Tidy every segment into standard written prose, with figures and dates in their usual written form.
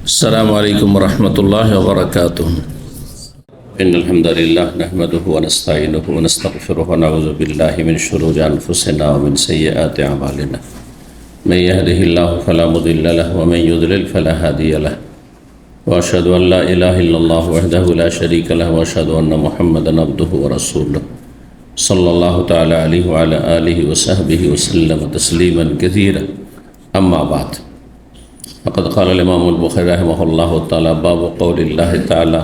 السلام عليكم ورحمة الله وبركاته. إن الحمد لله نحمده ونستعينه ونستغفره ونعوذ بالله من شرور أنفسنا ومن سيئات أعمالنا. من يهده الله فلا مضل له ومن يضلل فلا هادي له. وأشهد أن لا إله إلا الله وحده لا شريك له وأشهد أن محمدا عبده ورسوله صلى الله تعالى عليه وعلى آله وصحبه وسلم تسليما كثيرا. أما بعد، فقد قال الإمام البخاري رحمه الله تعالى: باب قول الله تعالى: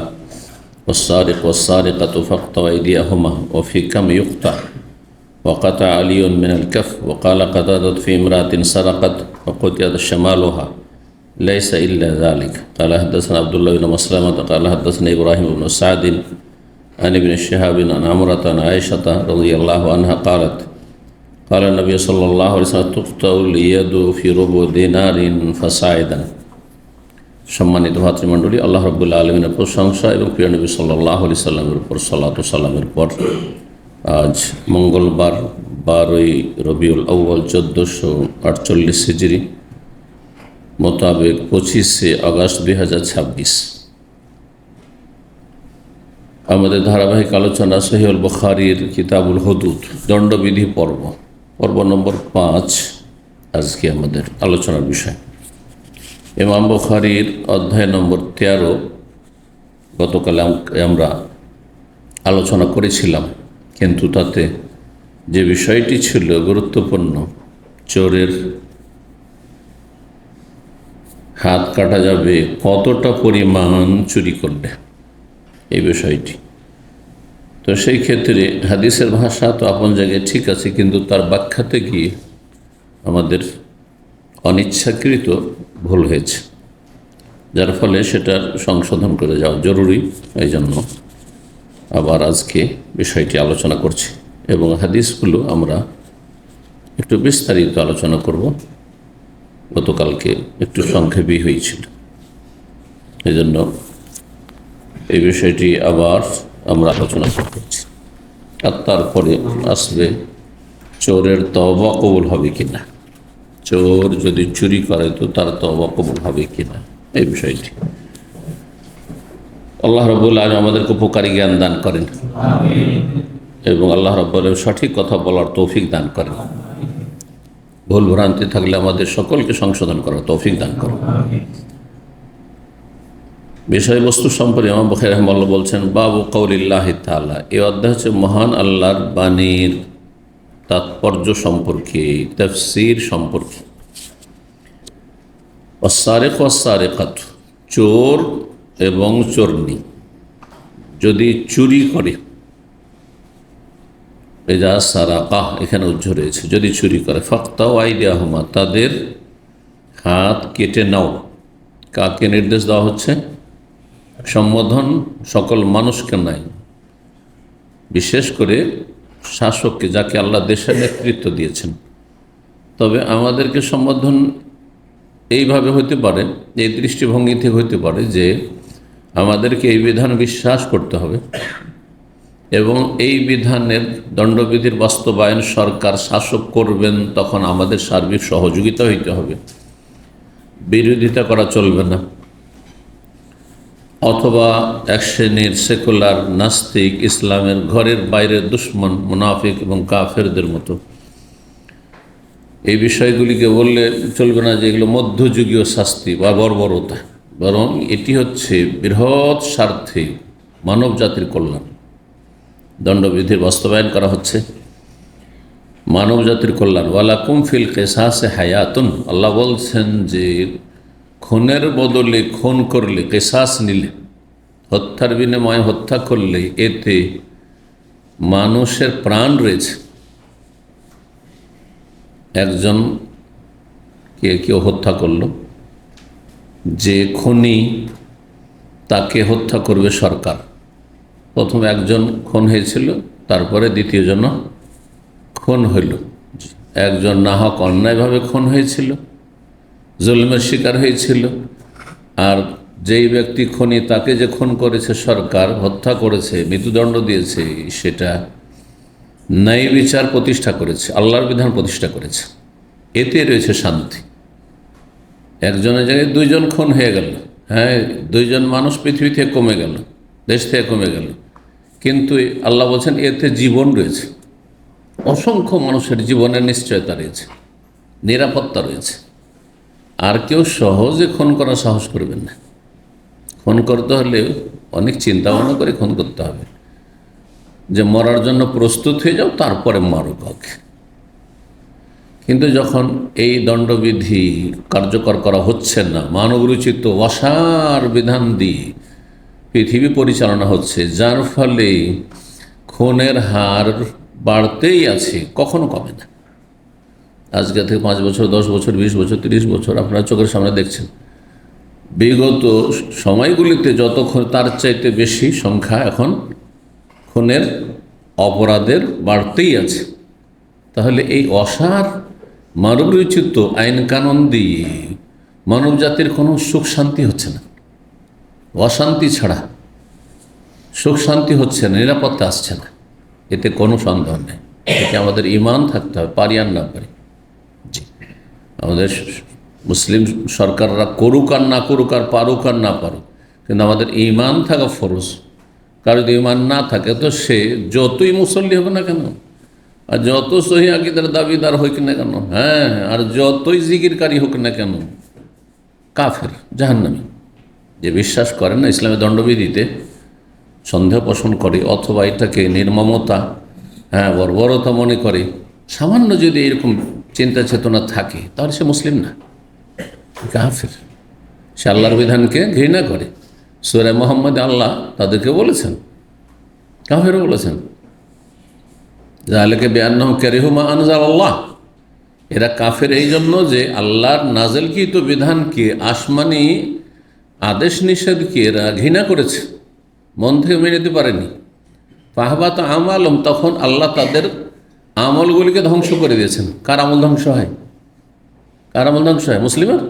والسارق والسارقة فاقطعوا أيديهما وفي كم يقطع، وقطع علي من الكف. وقال قتادة في امرأة سرقت فقطعت شمالها ليس إلا ذلك. قال حدثنا عبد الله بن مسلمة قال حدثنا إبراهيم بن سعد عن ابن شهاب عن عمرة عن عائشة رضي الله عنها قالت: قال النبي صلى الله عليه وسلم: تقطع اليد في ربع دينار فصاعدا। সম্মানিত ভাতৃমণ্ডলী, আল্লাহ রাব্বুল আলামিনের প্রশংসা এবং প্রিয় নবী সাল্লাল্লাহু আলাইহি সাল্লামের উপর সালাত ও সালামের পর আজ মঙ্গলবার 12ই রবিউল আউয়াল 1448 হিজরি মোতাবেক 25শে আগস্ট 2026 আমাদের ধারাবাহিক আলোচনা সহিহুল বুখারীর কিতাবুল হুদুদ দণ্ডবিধি পর্ব নম্বর 5 আজকে আমাদের আলোচনার বিষয়। ইমাম বুখারীর অধ্যায় নম্বর 13 গতকাল আমরা আলোচনা করেছিলাম, কিন্তু তাতে যে বিষয়টি ছিল গুরুত্বপূর্ণ, চোরের হাত কাটা যাবে কতটা পরিমাণ চুরি করলে, এই বিষয়টি। তো সেই ক্ষেত্রে হাদিসের ভাষা তো আপন জায়গায় ঠিক আছে, কিন্তু তার ব্যাখ্যাতে গিয়ে আমাদের অনিচ্ছাকৃত ভুল হয়েছে, যার ফলে সেটার সংশোধন করে যাওয়া জরুরি। এই জন্য আবার আজকে বিষয়টি আলোচনা করছি এবং হাদিসগুলো আমরা একটু বিস্তারিত আলোচনা করব। গতকালকে একটু সংক্ষেপই হয়েছিল, এই জন্য এই বিষয়টি আবার আমরা আলোচনা করছি। আর তারপরে আসবে চোরের তওবা কবুল হবে কিনা, চোর যদি চুরি করে তো তার তওবা কবুল হবে কিনা, এই বিষয়টি। আল্লাহ রাব্বুল আলামিন আমাদেরকে উপকারী জ্ঞান দান করেন এবং আল্লাহ রাব্বুল আলামিন সঠিক কথা বলার তৌফিক দান করেন। ভুল ভ্রান্তি থাকলে আমাদের সকলকে সংশোধন করার তৌফিক দান করেন। বিষয়বস্তু সম্পর্কে ইমাম বুখারী রাহিমাহুল্লাহ বলছেন, বাবু কওলিল্লাহি তাআলা, এই অধ্যায় হচ্ছে মহান আল্লাহর বাণীর তাৎপর্য সম্পর্কে, তাফসীর সম্পর্কে। ওয়াস-সারিক ওয়াস-সারিকাত, চোর এবং চোরনি যদি চুরি করে, ইযা সারাকা এখানে উজ্জ্ব রয়েছে, যদি চুরি করে, ফাকতাউ আইদিয়াহুমা, তাদের হাত কেটে নাও। কাকে নির্দেশ দেওয়া হচ্ছে? সম্বোধন সকল মানুষকে নাই, বিশেষ করে শাসককে, যাকে আল্লাহ দেশের নেতৃত্ব দিয়েছেন। তবে আমাদেরকে সম্বোধন এইভাবে হতে পারে, এই দৃষ্টিভঙ্গি থেকে হতে পারে যে আমাদেরকে এই বিধান বিশ্বাস করতে হবে এবং এই বিধানের দণ্ডবিধির বাস্তবায়ন সরকার শাসক করবেন, তখন আমাদের সার্বিক সহযোগিতা হইতে হবে, বিরোধিতা করা চলবে না। অথবা এক শ্রেণীর সেকুলার নাস্তিক, ইসলামের ঘরের বাইরের দুশ্মন, মুনাফিক এবং কাফেরদের মতো এই বিষয়গুলিকে বললে চলবে না যে এগুলো মধ্যযুগীয় শাস্তি বা বর্বরতা, বরং এটি হচ্ছে বৃহৎ স্বার্থে মানব জাতির কল্যাণ। দণ্ডবিধির বাস্তবায়ন করা হচ্ছে মানব জাতির কল্যাণ। ওয়ালাকুম ফিল কিসাসে হায়াতুন, আল্লাহ বলছেন যে খুনের বদলে খুন করলে, কিসাস নিলে, হত্যার বিনিময়ে হত্যা করলে এতে মানুষের প্রাণ রয়েছে। কেউ হত্যা করলো, যে খুনি তাকে হত্যা করবে সরকার। প্রথম একজন খুন হয়েছিল, তারপরে দ্বিতীয় জন খুন হইল। একজন নাহক অন্যায়ভাবে খুন হয়েছিল, জুলমের শিকার হয়েছিল, আর যেই ব্যক্তি খুনি তাকে যে খুন করেছে সরকার, হত্যা করেছে, মৃত্যুদণ্ড দিয়েছে, সেটা ন্যায় বিচার প্রতিষ্ঠা করেছে, আল্লাহর বিধান প্রতিষ্ঠা করেছে। এতে রয়েছে শান্তি। একজনের জায়গায় দুইজন খুন হয়ে গেল, হ্যাঁ, দুইজন মানুষ পৃথিবী থেকে কমে গেল, দেশ থেকে কমে গেল, কিন্তু আল্লাহ বলছেন এতে জীবন রয়েছে, অসংখ্য মানুষের জীবনের নিশ্চয়তা রয়েছে, নিরাপত্তা রয়েছে। আর কেউ সহজে খুন করার সাহস করবেন না। খুন করতে হলে অনেক চিন্তা ভাবনা করে খুন করতে হবে, যে মরার জন্য প্রস্তুত হয়ে যাও তারপরে মারো কাউকে। কিন্তু যখন এই দণ্ডবিধি কার্যকর করা হচ্ছে না, মানবরচিত অসার বিধান দিয়ে পৃথিবী পরিচালনা হচ্ছে, যার ফলে খুনের হার বাড়তেই আছে, কখনো কমে না। আজকে থেকে 5 বছর, 10 বছর, 20 বছর, 30 বছর আপনারা চোখের সামনে দেখছেন, বিগত সময়গুলিতে যতক্ষণ তার চাইতে বেশি সংখ্যা এখন খুনের অপরাধের বাড়তেই আছে। তাহলে এই অসার মানবরচিত আইন কানুন দিয়ে মানব জাতির কোনো সুখ শান্তি হচ্ছে না। অশান্তি ছাড়া সুখ শান্তি হচ্ছে না, নিরাপত্তা আসছে না, এতে কোনো সন্দেহ নেই। এতে আমাদের ঈমান থাকতে হবে, পারি আর না পারি। জি, আমাদের মুসলিম সরকাররা করুক আর না করুক, আর পারুক আর না পারুক, কিন্তু আমাদের ঈমান থাকা ফরজ। কারো যদি ঈমান না থাকে তো সে যতই মুসল্লি হবে না কেন, আর যত সহি আকীদার দাবিদার হোক না কেন, হ্যাঁ, আর যতই জিকিরকারী হোক না কেন, কাফের, জাহান্নামী। যে বিশ্বাস করে না, ইসলামের দণ্ডবিধিতে সন্দেহ পোষণ করে, অথবা এটাকে নির্মমতা, হ্যাঁ, বর্বরতা মনে করে, সামান্য যদি এরকম চিন্তা চেতনা থাকে, তাহলে সে মুসলিম না, কাফের। সে আল্লাহর বিধানকে ঘৃণা করে। সূরা মুহাম্মদ আল্লাহ তাদেরকে বলেছেন, কাফেরও বলেছেন, যালিকা বিআন্নাহুম কারিহু মা আনজালাল্লাহ, এরা কাফের এই জন্য যে আল্লাহর নাযিলকৃত বিধানকে, আসমানি আদেশ নিষেধকে এরা ঘৃণা করেছে, মন থেকে মেনে নিতে পারেনি। ফাহবাত আমালুম, তখন আল্লাহ তাদের আমলগুলিকে ধ্বংস করে দিয়েছেন। কার আমল ধ্বংস হয়? কার আমল ধ্বংস হয়? মুসলিমের?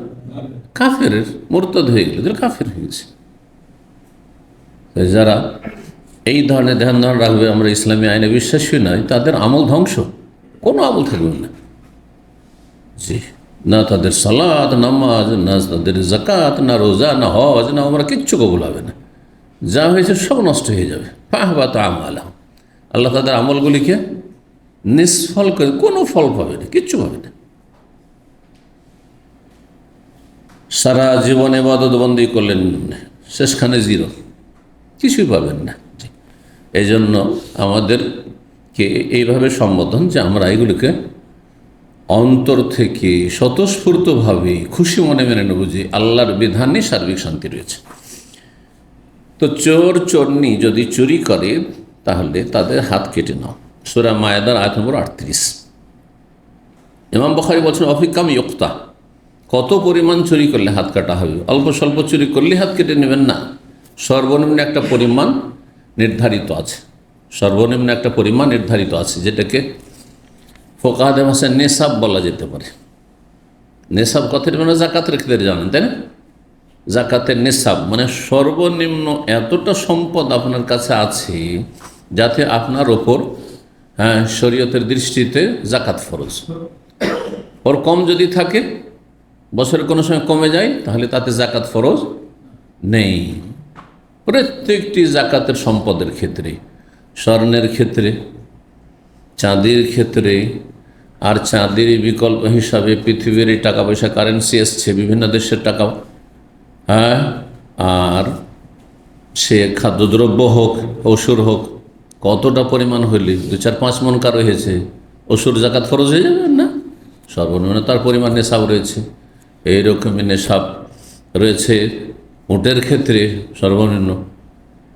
কাফের, মুরতাদ হয়ে গেল, কাফের হয়ে গেছে। যারা এই ধরনের ধ্যান ধারণ রাখবে, আমরা ইসলামী আইনে বিশ্বাসী নয়, তাদের আমল ধ্বংস, কোনো আমল থাকবে না। জি, না তাদের সালাত, নামাজ, না তাদের জাকাত, না রোজা, না হজ, না আমরা কিচ্ছু কবুল হবে না। যা হয়েছে সব নষ্ট হয়ে যাবে। ফাহবাত আমালাহুম, আল্লাহ তাদের আমলগুলিকে নিষ্ফল করে, কোনো ফল পাবে না, কিচ্ছু পাবে না। সারা জীবন ইবাদত বন্দি করলেন, শেষখানে জিরো, কিছুই পাবেন না। এই জন্য আমাদেরকে এইভাবে সম্বোধন, যে আমরা এগুলিকে অন্তর থেকে স্বতঃস্ফূর্তভাবে খুশি মনে মেনে নেব যে আল্লাহর বিধানে সার্বিক শান্তি রয়েছে। তো চোর চোরনি যদি চুরি করে, তাহলে তাদের হাত কেটে নাও। সূরা মায়েদার আয়াত নম্বর 38। ইমাম বুখারী বলছেন, অফিকাম ইউক্তা, কত পরিমাণ চুরি করলে হাত কাটা হবে? অল্প স্বল্প চুরি করলে হাত কেটে নেবেন না, সর্বনিম্ন একটা পরিমাণ নির্ধারিত আছে, সর্বনিম্ন একটা পরিমাণ নির্ধারিত আছে, যেটাকে ফোকাহাদের ভাষায় নেশাব বলা যেতে পারে। নেশাব কথাটি মানে জাকাতের ক্ষেত্রে জানেন, তাই না? জাকাতের নেশাব মানে সর্বনিম্ন এতটা সম্পদ আপনার কাছে আছে যাতে আপনার ওপর, হ্যাঁ, শরীয়তের দৃষ্টিতে জাকাত ফরজ। ওর কম যদি থাকে, বছরের কোনো সময় কমে যায়, তাহলে তাতে জাকাত ফরজ নেই। প্রত্যেকটি জাকাতের সম্পদের ক্ষেত্রে, স্বর্ণের ক্ষেত্রে, চাঁদির ক্ষেত্রে, আর চাঁদির বিকল্প হিসাবে পৃথিবীর এই টাকা পয়সা কারেন্সি এসছে, বিভিন্ন দেশের টাকা, হ্যাঁ, আর সে খাদ্যদ্রব্য হোক, ওষুধ হোক, কতটা পরিমাণ হইলে 2-4-5 মন কারো হয়েছে, ওষুধ জাকাত ফরজ হয়ে যাবে না? সর্বনিম্ন তার পরিমাণ নেশাব রয়েছে। এইরকমই নেশাব রয়েছে উটের ক্ষেত্রে, সর্বনিম্ন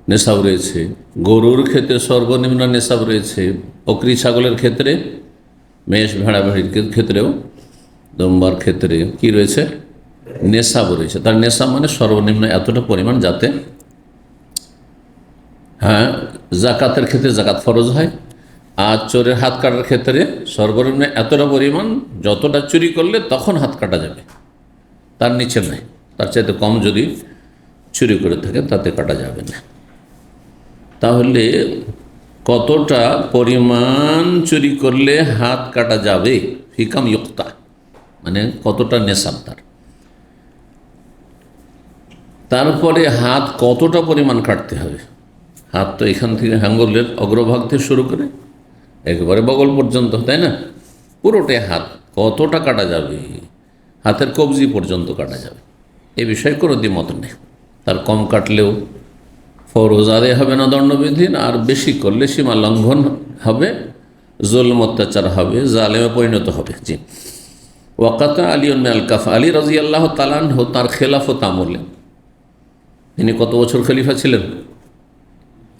নেশাব রয়েছে। গরুর ক্ষেত্রে সর্বনিম্ন নেশাব রয়েছে। বকরি ছাগলের ক্ষেত্রে, মেষ ভেড়া ভেড়ির ক্ষেত্রেও, দম্বার ক্ষেত্রে কি রয়েছে? নেশাব রয়েছে। তার নেশাব মানে সর্বনিম্ন এতটা পরিমাণ, যাতে, হ্যাঁ, জাকাতের ক্ষেত্রে জাকাত ফরজ হয়। আর চোরের হাত কাটার ক্ষেত্রে সর্বনিম্ন এতটা পরিমাণ, যতটা চুরি করলে তখন হাত কাটা যাবে, তার নিচে নয়। তার চাইতে কম যদি চুরি করে থাকে তাতে কাটা যাবে না। তাহলে কতটা পরিমাণ চুরি করলে হাত কাটা যাবে? ফিকাম ইউক্তা মানে কতটা নেশাব তার। তারপরে হাত কতটা পরিমাণ কাটতে হবে? হাত তো এখান থেকে আঙ্গুলের অগ্রভাগ থেকে শুরু করে একেবারে বগল পর্যন্ত, তাই না? পুরোটাই হাত কতটা কাটা যাবে? হাতের কবজি পর্যন্ত কাটা যাবে, এ বিষয়ে কোনো দ্বিমত নেই। তার কম কাটলেও ফরজ আদায় হবে না দণ্ডবিধির, আর বেশি করলে সীমা লঙ্ঘন হবে, জুলম অত্যাচার হবে, জালেমে পরিণত হবে। জি। ওয়াকাতা আলী আল কাফ, আলী রাদিয়াল্লাহু তাআলা আনহু তার খেলাফত আমলে, তিনি কত বছর খলিফা ছিলেন?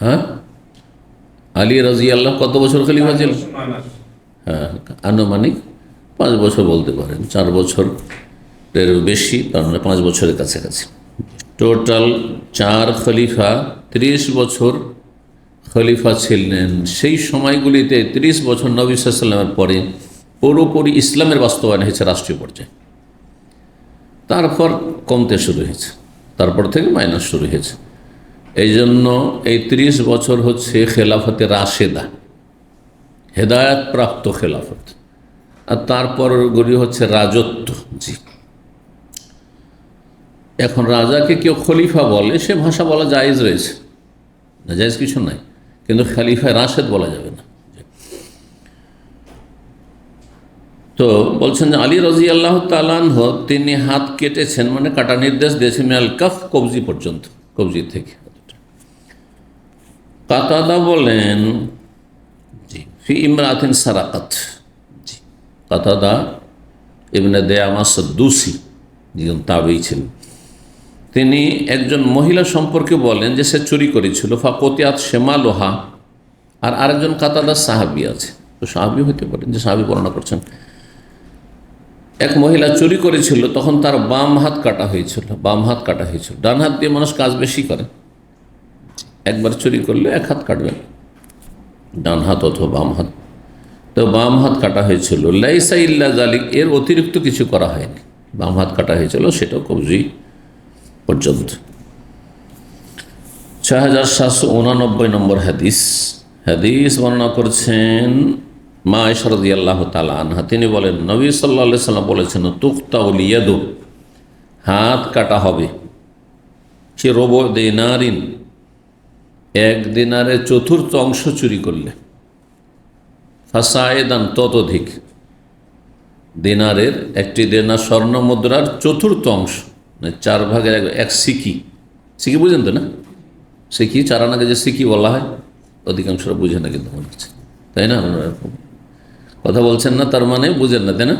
হ্যাঁ, আলী রাদিয়াল্লাহ কত বছর খলিফা ছিলেন? হ্যাঁ, আনুমানিক 5 বছর বলতে পারেন, 4 বছরের বেশি, তার মানে 5 বছরের কাছাকাছি। টোটাল 4 খলিফা 30 বছর খলিফা ছিলেন। সেই সময়গুলিতে 30 বছর নবী সাল্লাল্লাহু আলাইহি ওয়াসাল্লামের পরে পুরোপুরি ইসলামের বাস্তবায়ন হয়েছে রাষ্ট্রীয় পর্যায়ে। তারপর কমতে শুরু হয়েছে, তারপর থেকে মাইনাস শুরু হয়েছে। এই জন্য এই 30 বছর হচ্ছে খেলাফতে রাশেদা, হেদায়াত প্রাপ্ত খেলাফত, আর তারপরগুলি হচ্ছে রাজত্ব। জি। এখন রাজাকে কেউ খলিফা বলে, সে ভাষা বলা জায়েজ রয়েছে, না জায়েজ কিছু নাই, কিন্তু খলিফায় রাশেদ বলা যাবে না। তো বলছেন যে আলী রাদিয়াল্লাহু তাআলা আনহু তিনি হাত কেটেছেন, মানে কাটা নির্দেশ দিয়েছেন, মিনাল কাফ, কবজি পর্যন্ত, কবজি থেকে। কাতাদা বলেন, জি, ফি ইমরাতিন সারাকাত। জি, কাতাদা ইবনে দেয়ামা সাদ্দুসি, যিনি তাবেঈ ছিলেন, তিনি একজন মহিলা সম্পর্কে বলেন যে সে চুরি করেছিল, ফাকতিয়াত শেমালোহা। আর আরেকজন কাতাদা সাহাবী আছে, তো সাহাবী হতে পারেন, যে সাহাবী বর্ণনা করছেন, এক মহিলা চুরি করেছিল, তখন তার বাম হাত কাটা হয়েছিল, বাম হাত কাটা হয়েছিল। ডান হাত দিয়ে মানুষ কাজ বেশি করে, একবার চুরি করলে এক হাত কাটবেন, ডান হাত অথবা বাম হাত। তো বাম হাত কাটা হয়েছিল, লাইসা ইল্লা জালিক, এর অতিরিক্ত কিছু করা হয়নি, বাম হাত কাটা হয়েছিল, সেটাও কবজি পর্যন্ত। 6789 নম্বর হাদিস, হাদিস বর্ণনা করছেন মা আয়েশা রাদিয়াল্লাহু তাআলা আনহা, তিনি বলেন নবী সাল্লাল্লাহু আলাইহি সাল্লাম বলেছেন, তুকতাউল ইয়াদু, হাত কাটা হবে, সে রুবু দিনারিন, 1 দিনারের চতুর্থ অংশ চুরি করলে, ফাসায়েদান, ততোধিক, দিনারের, একটি দিনার স্বর্ণ মুদ্রার চতুর্থ অংশ, মানে 4 ভাগের 1 সিকি। সিকি বুঝেন তো না? সিকি, 4 আনাকে যে সিকি বলা হয়, অধিকাংশরা বুঝে না, কিন্তু মনে হচ্ছে, তাই না? কথা বলছেন না, তার মানে বুঝেন না, তাই না?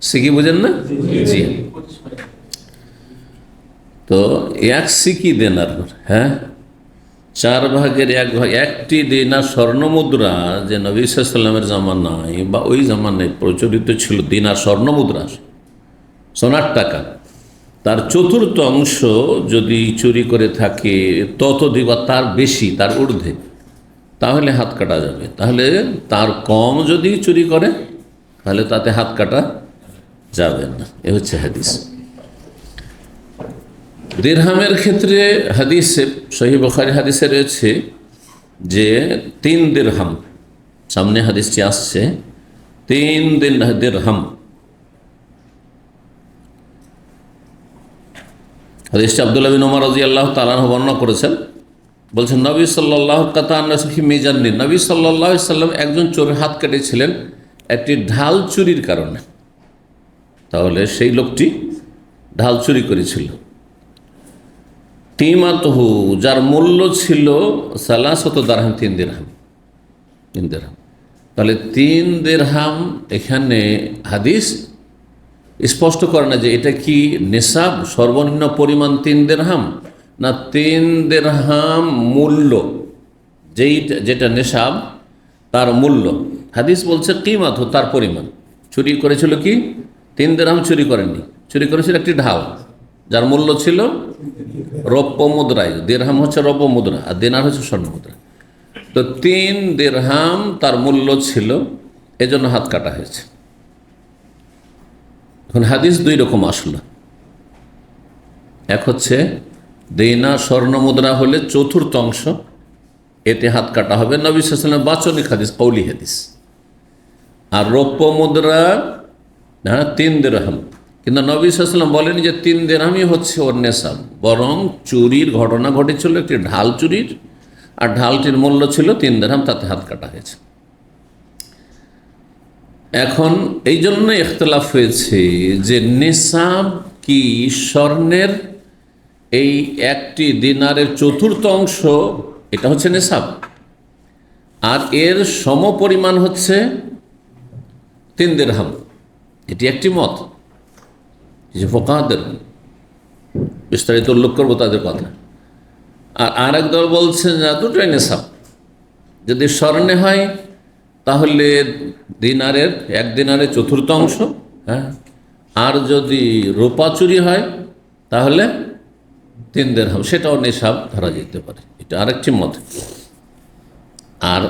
সিকি বুঝেন না? জি। তো 1 সিকি দিনার, হ্যাঁ, 4 ভাগের 1 ভাগ, একটি দিনার স্বর্ণ মুদ্রা, যে নবী সাল্লাল্লাহু আলাইহি ওয়াসাল্লামের জামানায় বা ওই জামানায় প্রচলিত ছিল দিনার স্বর্ণ মুদ্রা, সোনার টাকা, তার চতুর্থ অংশ যদি চুরি করে থাকে, ততোধিক বা তার বেশি, তার ঊর্ধ্বে, তাহলে হাত কাটা যাবে। তাহলে তার কম যদি চুরি করে, তাহলে তাতে হাত কাটা যাবে না। এ হচ্ছে হাদিস। দিরহামের ক্ষেত্রে হাদিসে, সহিহ বুখারী হাদিসে রয়েছে যে 3 দিরহাম, সামনে হাদিসটি আসছে, 3 দিরহাম। হাদিসটি আব্দুল্লাহ বিন ওমর রাদিয়াল্লাহু তাআলা আনহু বর্ণনা করেছেন, বলছেন নবী সাল্লাল্লাহু মিজান্নি, নবী সাল্লাল্লাহু আলাইহি সাল্লাম একজন চোরের হাত কেটেছিলেন একটি ঢাল চুরির কারণে। তাহলে সেই লোকটি ঢাল চুরি করেছিল। কিমাতহু, যার মূল্য ছিল সালাসত দিরহাম, 3 দিরহাম, 3 দিরহাম। তাহলে 3 দিরহাম, এখানে হাদিস স্পষ্ট করে না যে এটা কি নিসাব, সর্বনিম্ন পরিমাণ 3 দিরহাম, না 3 দিরহাম মূল্য, যেটা নিসাব তার মূল্য। হাদিস বলছে কিমাত, তার পরিমাণ। চুরি করেছিল কি? 3 দিরহাম চুরি করেননি, চুরি করেছিল একটি ঢাল, যার মূল্য ছিল রৌপ্য মুদ্রায়। দিরহাম হচ্ছে রৌপ্য মুদ্রা, আর দিনার হচ্ছে স্বর্ণ মুদ্রা। তো 3 দিরহাম তার মূল্য ছিল, এজন্য হাত কাটা হয়েছে। এখন হাদিস 2 রকম আসলো। এক হচ্ছে দিনার স্বর্ণ মুদ্রা হলে চতুর্থ অংশ, এতে হাত কাটা হবে, নবী সাল্লাল্লাহু আলাইহি ওয়াসাল্লাম বাচনিক হাদিস, কওলি হাদিস। আর রৌপ্য মুদ্রা, হ্যাঁ, 3 দিরহাম, কিন্তু নবী সাল্লাল্লাহু আলাইহি ওয়াসাল্লাম বলেন যে 3 দিরহামই হচ্ছে ওর নেশাব, বরং চুরির ঘটনা ঘটেছিল একটি ঢাল চুরির, আর ঢালটির মূল্য ছিল 3 দিরহাম, তাতে হাত কাটা হয়েছে। এখন এই জন্য ইখতিলাফ হয়েছে যে নেশাব কি স্বর্ণের এই একটি দিনারের চতুর্থ অংশ, এটা হচ্ছে নেশাব, আর এর সমপরিমাণ হচ্ছে 3 দিরহাম। এটি একটি মত, যে ফোকাহাদের বিস্তারিত উল্লেখ করবো তাদের কথা। আর আরেক দল বলছেন যে দুটোই নেশাব। যদি স্বর্ণে হয় তাহলে এক দিনারের চতুর্থ অংশ, হ্যাঁ, আর যদি রূপা চুরি হয় তাহলে 3 দিরহাম, সেটাও নেশাব ধরা যেতে পারে। এটা আরেকটি মত। আর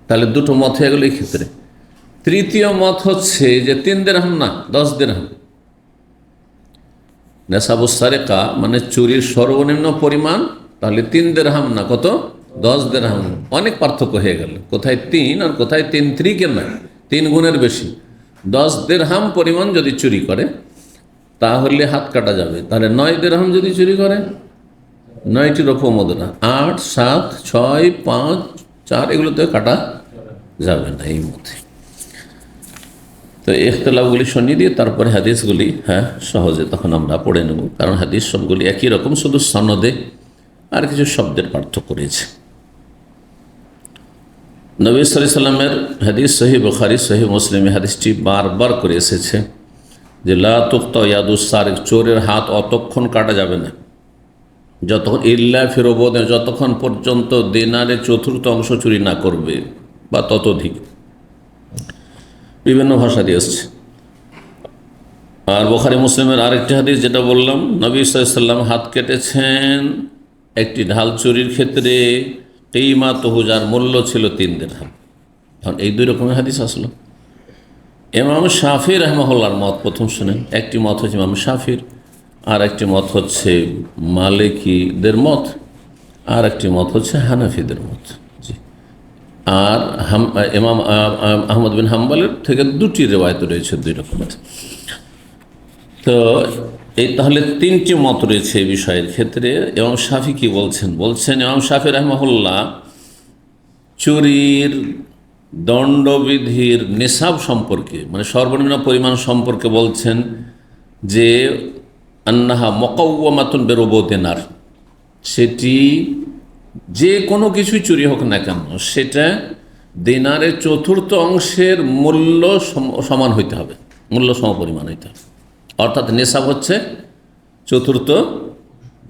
তাহলে দুটো মত হয়ে গেল এই ক্ষেত্রে। তৃতীয় মত হচ্ছে যে 3 দিরহাম না, 10 দিরহাম। নেশাবুস সারিকা মানে চুরির সর্বনিম্ন পরিমাণ, তাহলে 3 দিরহাম না, কত? 10 দিরহাম। অনেক পার্থক্য হয়ে গেল, কোথায় 3 আর কোথায় 3 3 নয়, 3 গুণের বেশি। 10 দিরহাম পরিমাণ যদি চুরি করে তাহলে হাত কাটা যাবে। তাহলে 9 দিরহাম যদি চুরি করে, 9টি রৌপ্য মুদ্রা, 8, 7, 6, 5, 4, এগুলোতে কাটা যাবে না এই মতে। তো ইখতিলাফগুলি শুনিয়ে দিয়ে তারপরে হাদিসগুলি সহজে তখন আমরা পড়ে নেব, কারণ হাদিস সবগুলি একই রকম, শুধু সনদে আর কিছু শব্দের পার্থক্য রয়েছে। নবী সাল্লাল্লাহু আলাইহি ওয়াসাল্লামের হাদিস সহিহ বুখারী, সহিহ মুসলিমে হাদিসটি বারবার করে এসেছে যে লা তুক্তা ইয়াদুস সারিক, চোরের হাত অতক্ষণ কাটা যাবে না যতক্ষণ ইল্লা ফি রুবুদ, যতক্ষণ পর্যন্ত দিনারের চতুর্থ অংশ চুরি না করবে বা ততোধিক। বিভিন্ন ভাষা দিয়ে এসছে। আর বুখারী মুসলিমের আরেকটি হাদিস যেটা বললাম, নবী সাল্লাল্লাহু আলাইহি ওয়াসাল্লাম হাত কেটেছেন একটি ঢাল চুরির ক্ষেত্রে, কিমাতুহু, যার মূল্য ছিল 3 দিরহাম। এখন এই দুই রকমের হাদিস আসলো। ইমাম শাফিঈ রাহিমাহুল্লাহর মত প্রথম শুনেন। একটি মত হচ্ছে ইমাম শাফিঈর, আর একটি মত হচ্ছে মালিকিদের মত, আর একটি মত হচ্ছে হানাফিদের মত। জি। আর ইমাম আহমদ বিন হাম্বলের থেকে 2টি রিওয়ায়াত রয়েছে 2 রকমের। তো এই তাহলে 3টি মত রয়েছে এই বিষয়ের ক্ষেত্রে। ইমাম শাফিঈ কি বলছেন ইমাম শাফিঈ রাহিমাহুল্লাহ চুরির দণ্ডবিধির নিসাব সম্পর্কে, মানে সর্বনিম্ন পরিমাণ সম্পর্কে বলছেন যে আন্নাহা মুকাওয়ামাতুন বিরুবু দিনার, সেটি যে কোনো কিছুই চুরি হোক না কেন সেটা দিনারের চতুর্থ অংশের মূল্য সমান হইতে হবে, মূল্য সমপরিমাণ হইতে হবে। অর্থাৎ নিসাব হচ্ছে চতুর্থ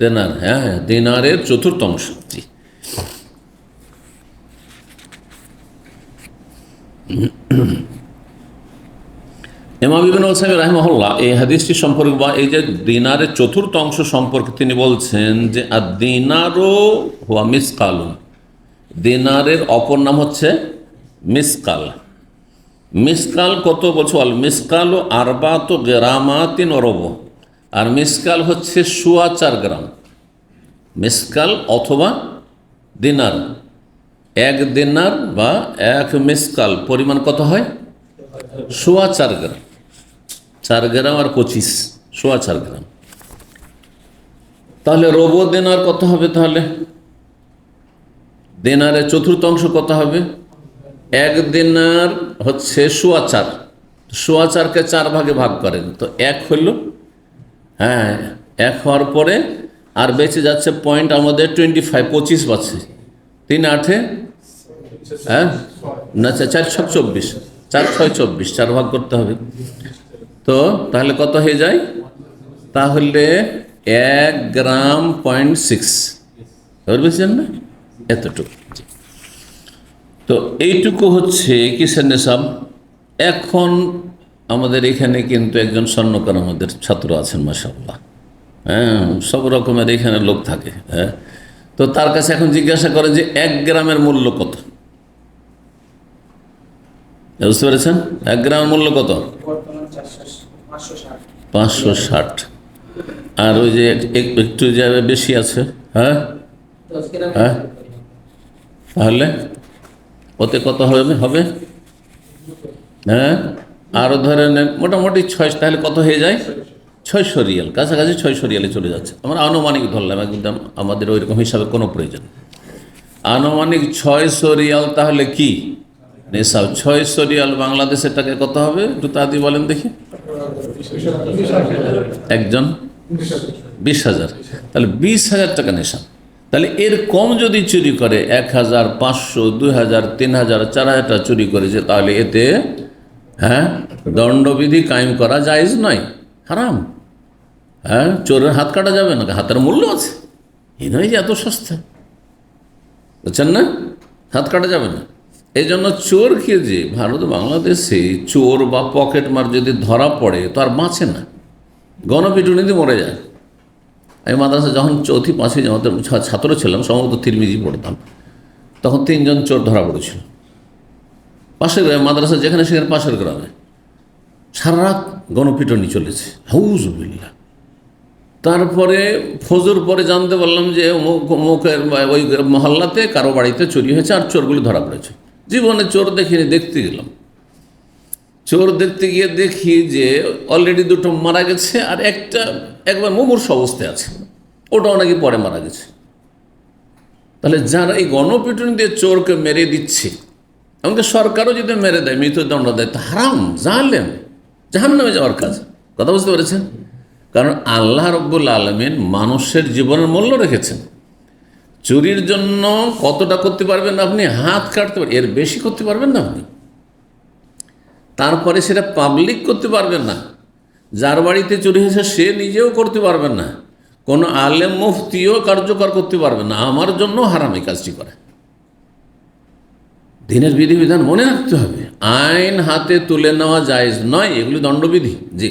দিনার, হ্যাঁ, দিনারের চতুর্থ অংশ। জি। ইমাম ইবনে উসাইমিন রাহিমাহুল্লাহ এই হাদিসটি সম্পর্কে বা এই যে দিনারের চতুর্থ অংশ সম্পর্কে তিনি বলছেন যে আদ-দিনারু হুয়া মিসকালুন, দিনারের অপর নাম হচ্ছে মিসকাল। মিসকাল কত বলছো? আল মিসকালু আরবাতু গ্রামাতিন রুবু, আর মিসকাল হচ্ছে 4.25 গ্রাম। মিসকাল অথবা দিনার, 1 দিনার বা 1 মিসকাল পরিমাণ কত হয়? 4.25 গ্রাম। 4 গ্রাম আর 25, 4.25 গ্রাম। তাহলে রুবু দিনার কত হবে? তাহলে দিনারের চতুর্থ অংশ কত হবে? 1 দিনার হচ্ছে 4.25, 4.25কে 4 ভাগে ভাগ করেন তো 1 হইল, হ্যাঁ, 1 হওয়ার পরে আর বেঁচে যাচ্ছে পয়েন্ট আমাদের 25 পাচ্ছে। 3 8, হ্যাঁ না, 4 6 24, 4 6 24, 4 ভাগ করতে হবে। তো তাহলে কত হয়ে যায়? তাহলে 1 গ্রাম 0.6, বুঝছেন না? এতটুকু। তো এইটুকু হচ্ছে কিসের নেশাব। এখন আমাদের এখানে কিন্তু একজন স্বর্ণকার আমাদের ছাত্র আছেন মাশাআল্লাহ, হ্যাঁ, সব রকমের এখানে লোক থাকে, হ্যাঁ। তো তার কাছে এখন জিজ্ঞাসা করে যে 1 গ্রামের মূল্য কত? বুঝতে পেরেছেন? 1 গ্রামের মূল্য কত? 560। আর ওই যে একটু যাবে বেশি আছে, হ্যাঁ হ্যাঁ, তাহলে ওতে কত হবে? হ্যাঁ, আরও ধরে নেন মোটামুটি 6, তাহলে কত হয়ে যায়? 600 রিয়াল, কাছাকাছি 600 রিয়ালে চলে যাচ্ছে। আমরা আনুমানিক ধরলাম, একদম আমাদের ওই রকম হিসাবে কোনো প্রয়োজন নেই। আনুমানিক 600 রিয়াল তাহলে কি নেশাব? 600 রিয়াল বাংলাদেশের টাকায় কত হবে একটু তাড়াতাড়ি বলেন দেখি। একজন 20,000, তাহলে 20,000 টাকা নেশাব। তাহলে এর কম যদি চুরি করে 1,000, 500, 2,000, 3,000, 4,000 টাকা চুরি করেছে, তাহলে এতে দণ্ডবিধি কায়েম করা জায়েজ নয়, হারাম। চোরের হাত কাটা যাবে না, হাতের মূল্য আছে, এই নয় যে এত সস্তা, বুঝছেন না, হাত কাটা যাবে না। এই জন্য চোরকে যে বাংলাদেশে চোর বা পকেটমার যদি ধরা পড়ে তো আর বাঁচে না, গণপিটুনিতে মরে যায়। আমি মাদ্রাসা যখন 4th 5th জমাতে ছাত্র ছিলাম, সম্ভবত তিরমিজি পড়তাম, তখন 3 জন চোর ধরা পড়েছিল পাশের গ্রামে, মাদ্রাসা যেখানে সেখানে পাশের গ্রামে। সারা রাত গণপিটুনি চলেছে, হাউজুবিল্লাহ। তারপরে ফজর পরে জানতে পারলাম যে মুখের ওই মহল্লাতে কারো বাড়িতে চুরি হয়েছে আর চোরগুলো ধরা পড়েছে। জীবনে চোর দেখিনি, দেখতে গেলাম। চোর দেখতে গিয়ে দেখি যে অলরেডি 2টো মারা গেছে আর একটা একবার মুমূর্ষু অবস্থায় আছে, ওটাও নাকি পরে মারা গেছে। তাহলে যারা এই গণপিটুনি দিয়ে চোরকে মেরে দিচ্ছে, এমনকি সরকারও যদি মেরে দেয়, মৃত্যুদণ্ড দেয়, তা হারাম, জালেম, জাহান্নামে যাওয়ার কাজ। কথা বুঝতে পেরেছেন? কারণ আল্লাহ রব্বুল আলামিন মানুষের জীবনের মূল্য রেখেছেন। চুরির জন্য কতটা করতে পারবেন আপনি? হাত কাটতে পারবেন, এর বেশি করতে পারবেন না আপনি। তারপরে সেটা পাবলিক করতে পারবেন না, যার বাড়িতে চুরি হয়েছে সে নিজেও করতে পারবেন না, কোনো আলেম মুফতিও কার্যকর করতে পারবেন না। আমার জন্য হারাম এই কাজটি করে। দিনের বিধিবিধান মনে রাখতে হবে, আইন হাতে তুলে নেওয়া জায়েজ নয়, এগুলি দণ্ডবিধি। জি,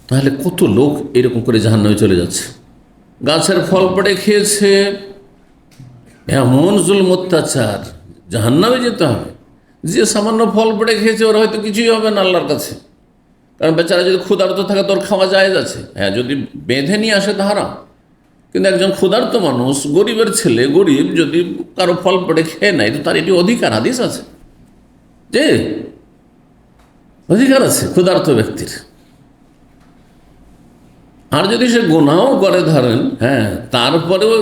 তাহলে কত লোক এরকম করে জাহান্নামে চলে যাচ্ছে। গাছের ফল পড়ে খেয়েছে, এমন জুলম অত্যাচার, জাহান্নামে যেতে হবে। যে সামান্য ফল পড়ে খেয়েছে ওর হয়তো কিছুই হবে না আল্লাহর কাছে, কারণ বেচারা যদি ক্ষুধার্ত থাকে তোর খাওয়া জায়েজ আছে। যদি বেঁধে নিয়ে আসে তা হারাম। কিন্তু একজন ক্ষুধার্ত মানুষ, গরিবের ছেলে, গরিব যদি কারো ফল পড়ে খেয়ে নেয় তো তার এটি অধিকার, হাদিস আছে যে অধিকার আছে ক্ষুধার্ত ব্যক্তির। আর যদি সে গুনাহও করে ধরেন, তারপরেও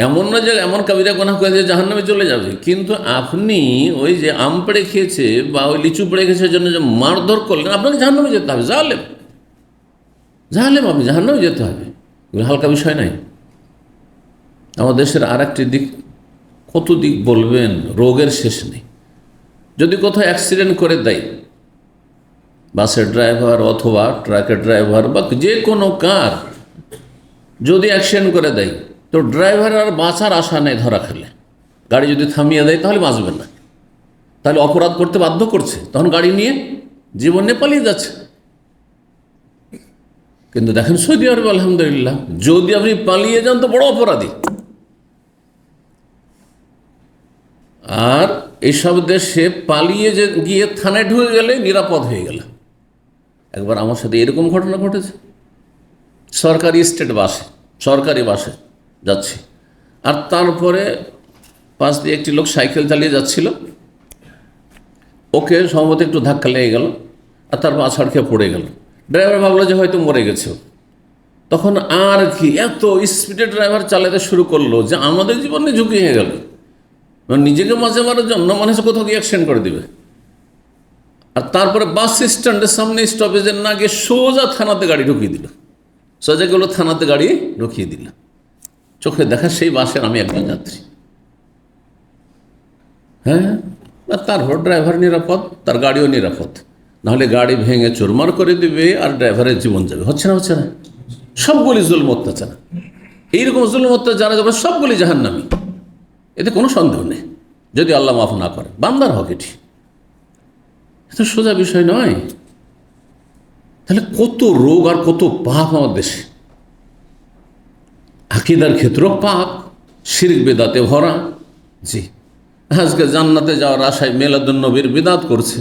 এমন না যে এমন কাবিরা গুনাহ করে দিয়ে জাহান্নামে চলে যাবে। কিন্তু আপনি ওই যে আম পেড়ে খেয়েছে বা ওই লিচু পেড়ে খেয়েছে জন্য যে মারধর করলেন, আপনাকে জাহান্নামে যেতে হবে, জালেম, জালেম, আপনি জাহান্নামে যেতে হবে। এগুলো হালকা বিষয় নাই। আমাদের দেশের আর একটি দিক, কত দিক বলবেন, রোগের শেষ নেই। যদি কোথাও অ্যাক্সিডেন্ট করে দেয় বাসের ড্রাইভার অথবা ট্রাকের ড্রাইভার বা যে কোনো কার যদি অ্যাক্সিডেন্ট করে দেয়, তো ড্রাইভার আর বাঁচার আশা নেই। ধরা খেলে গাড়ি যদি থামিয়ে দেয় তাহলে বাঁচবে না, তাহলে অপরাধ করতে বাধ্য করছে, তখন গাড়ি নিয়ে জীবন নিয়ে পালিয়ে যাচ্ছে। কিন্তু দেখেন সৌদি আরব, আলহামদুলিল্লাহ, যদি আপনি পালিয়ে যান তো বড় অপরাধী। আর এইসব দেশে পালিয়ে গিয়ে থানায় ঢুকে গেলে নিরাপদ হয়ে গেল। একবার আমার সাথে এরকম ঘটনা ঘটেছে, সরকারি স্টেট বাসে, সরকারি বাসে যাচ্ছি, আর তারপরে পাশ দিয়ে একটি লোক সাইকেল চালিয়ে যাচ্ছিল, ওকে সম্ভবত একটু ধাক্কা লেগে গেল আর তার পা ছাড় খেয়ে পড়ে গেল। ড্রাইভার ভাবলো যে হয়তো মরে গেছে। তখন আর কি এত স্পিডে ড্রাইভার চালাতে শুরু করলো যে আমাদের জীবনে ঝুঁকি হয়ে গেল। নিজেকে মাঝে মারার জন্য মানুষ কোথাও গিয়ে অ্যাক্সিডেন্ট করে দিবে। আর তারপরে বাস স্ট্যান্ডের সামনে স্টপেজের না গিয়ে সোজা থানাতে গাড়ি ঢুকিয়ে দিল, সোজা গেলো থানাতে গাড়ি ঢুকিয়ে দিল। চোখে দেখা সেই বাসের আমি একজন যাত্রী। আর তারপর ড্রাইভার নিরাপদ, তার গাড়িও নিরাপদ। নাহলে গাড়ি ভেঙে চুরমার করে দিবে আর ড্রাইভারের জীবন যাবে। হচ্ছে না, হচ্ছে না? সবগুলি জুলম অত্যাচার, এইরকম জুলম অত্যাচার যাবে সবগুলি জাহান্নামী, এতে কোনো সন্দেহ নেই, যদি আল্লাহ মাফ না করে। বান্দার হক এটি, এত সোজা বিষয় নয়। তাহলে কত রোগ আর কত পাপ আমার দেশে। আকীদার ক্ষেত্রেও পাপ, শিরক বেদাতে ভরা। জি, আজকে জান্নাতে যাওয়ার আশায় মিলাদুন নবীর বিদাত করছে,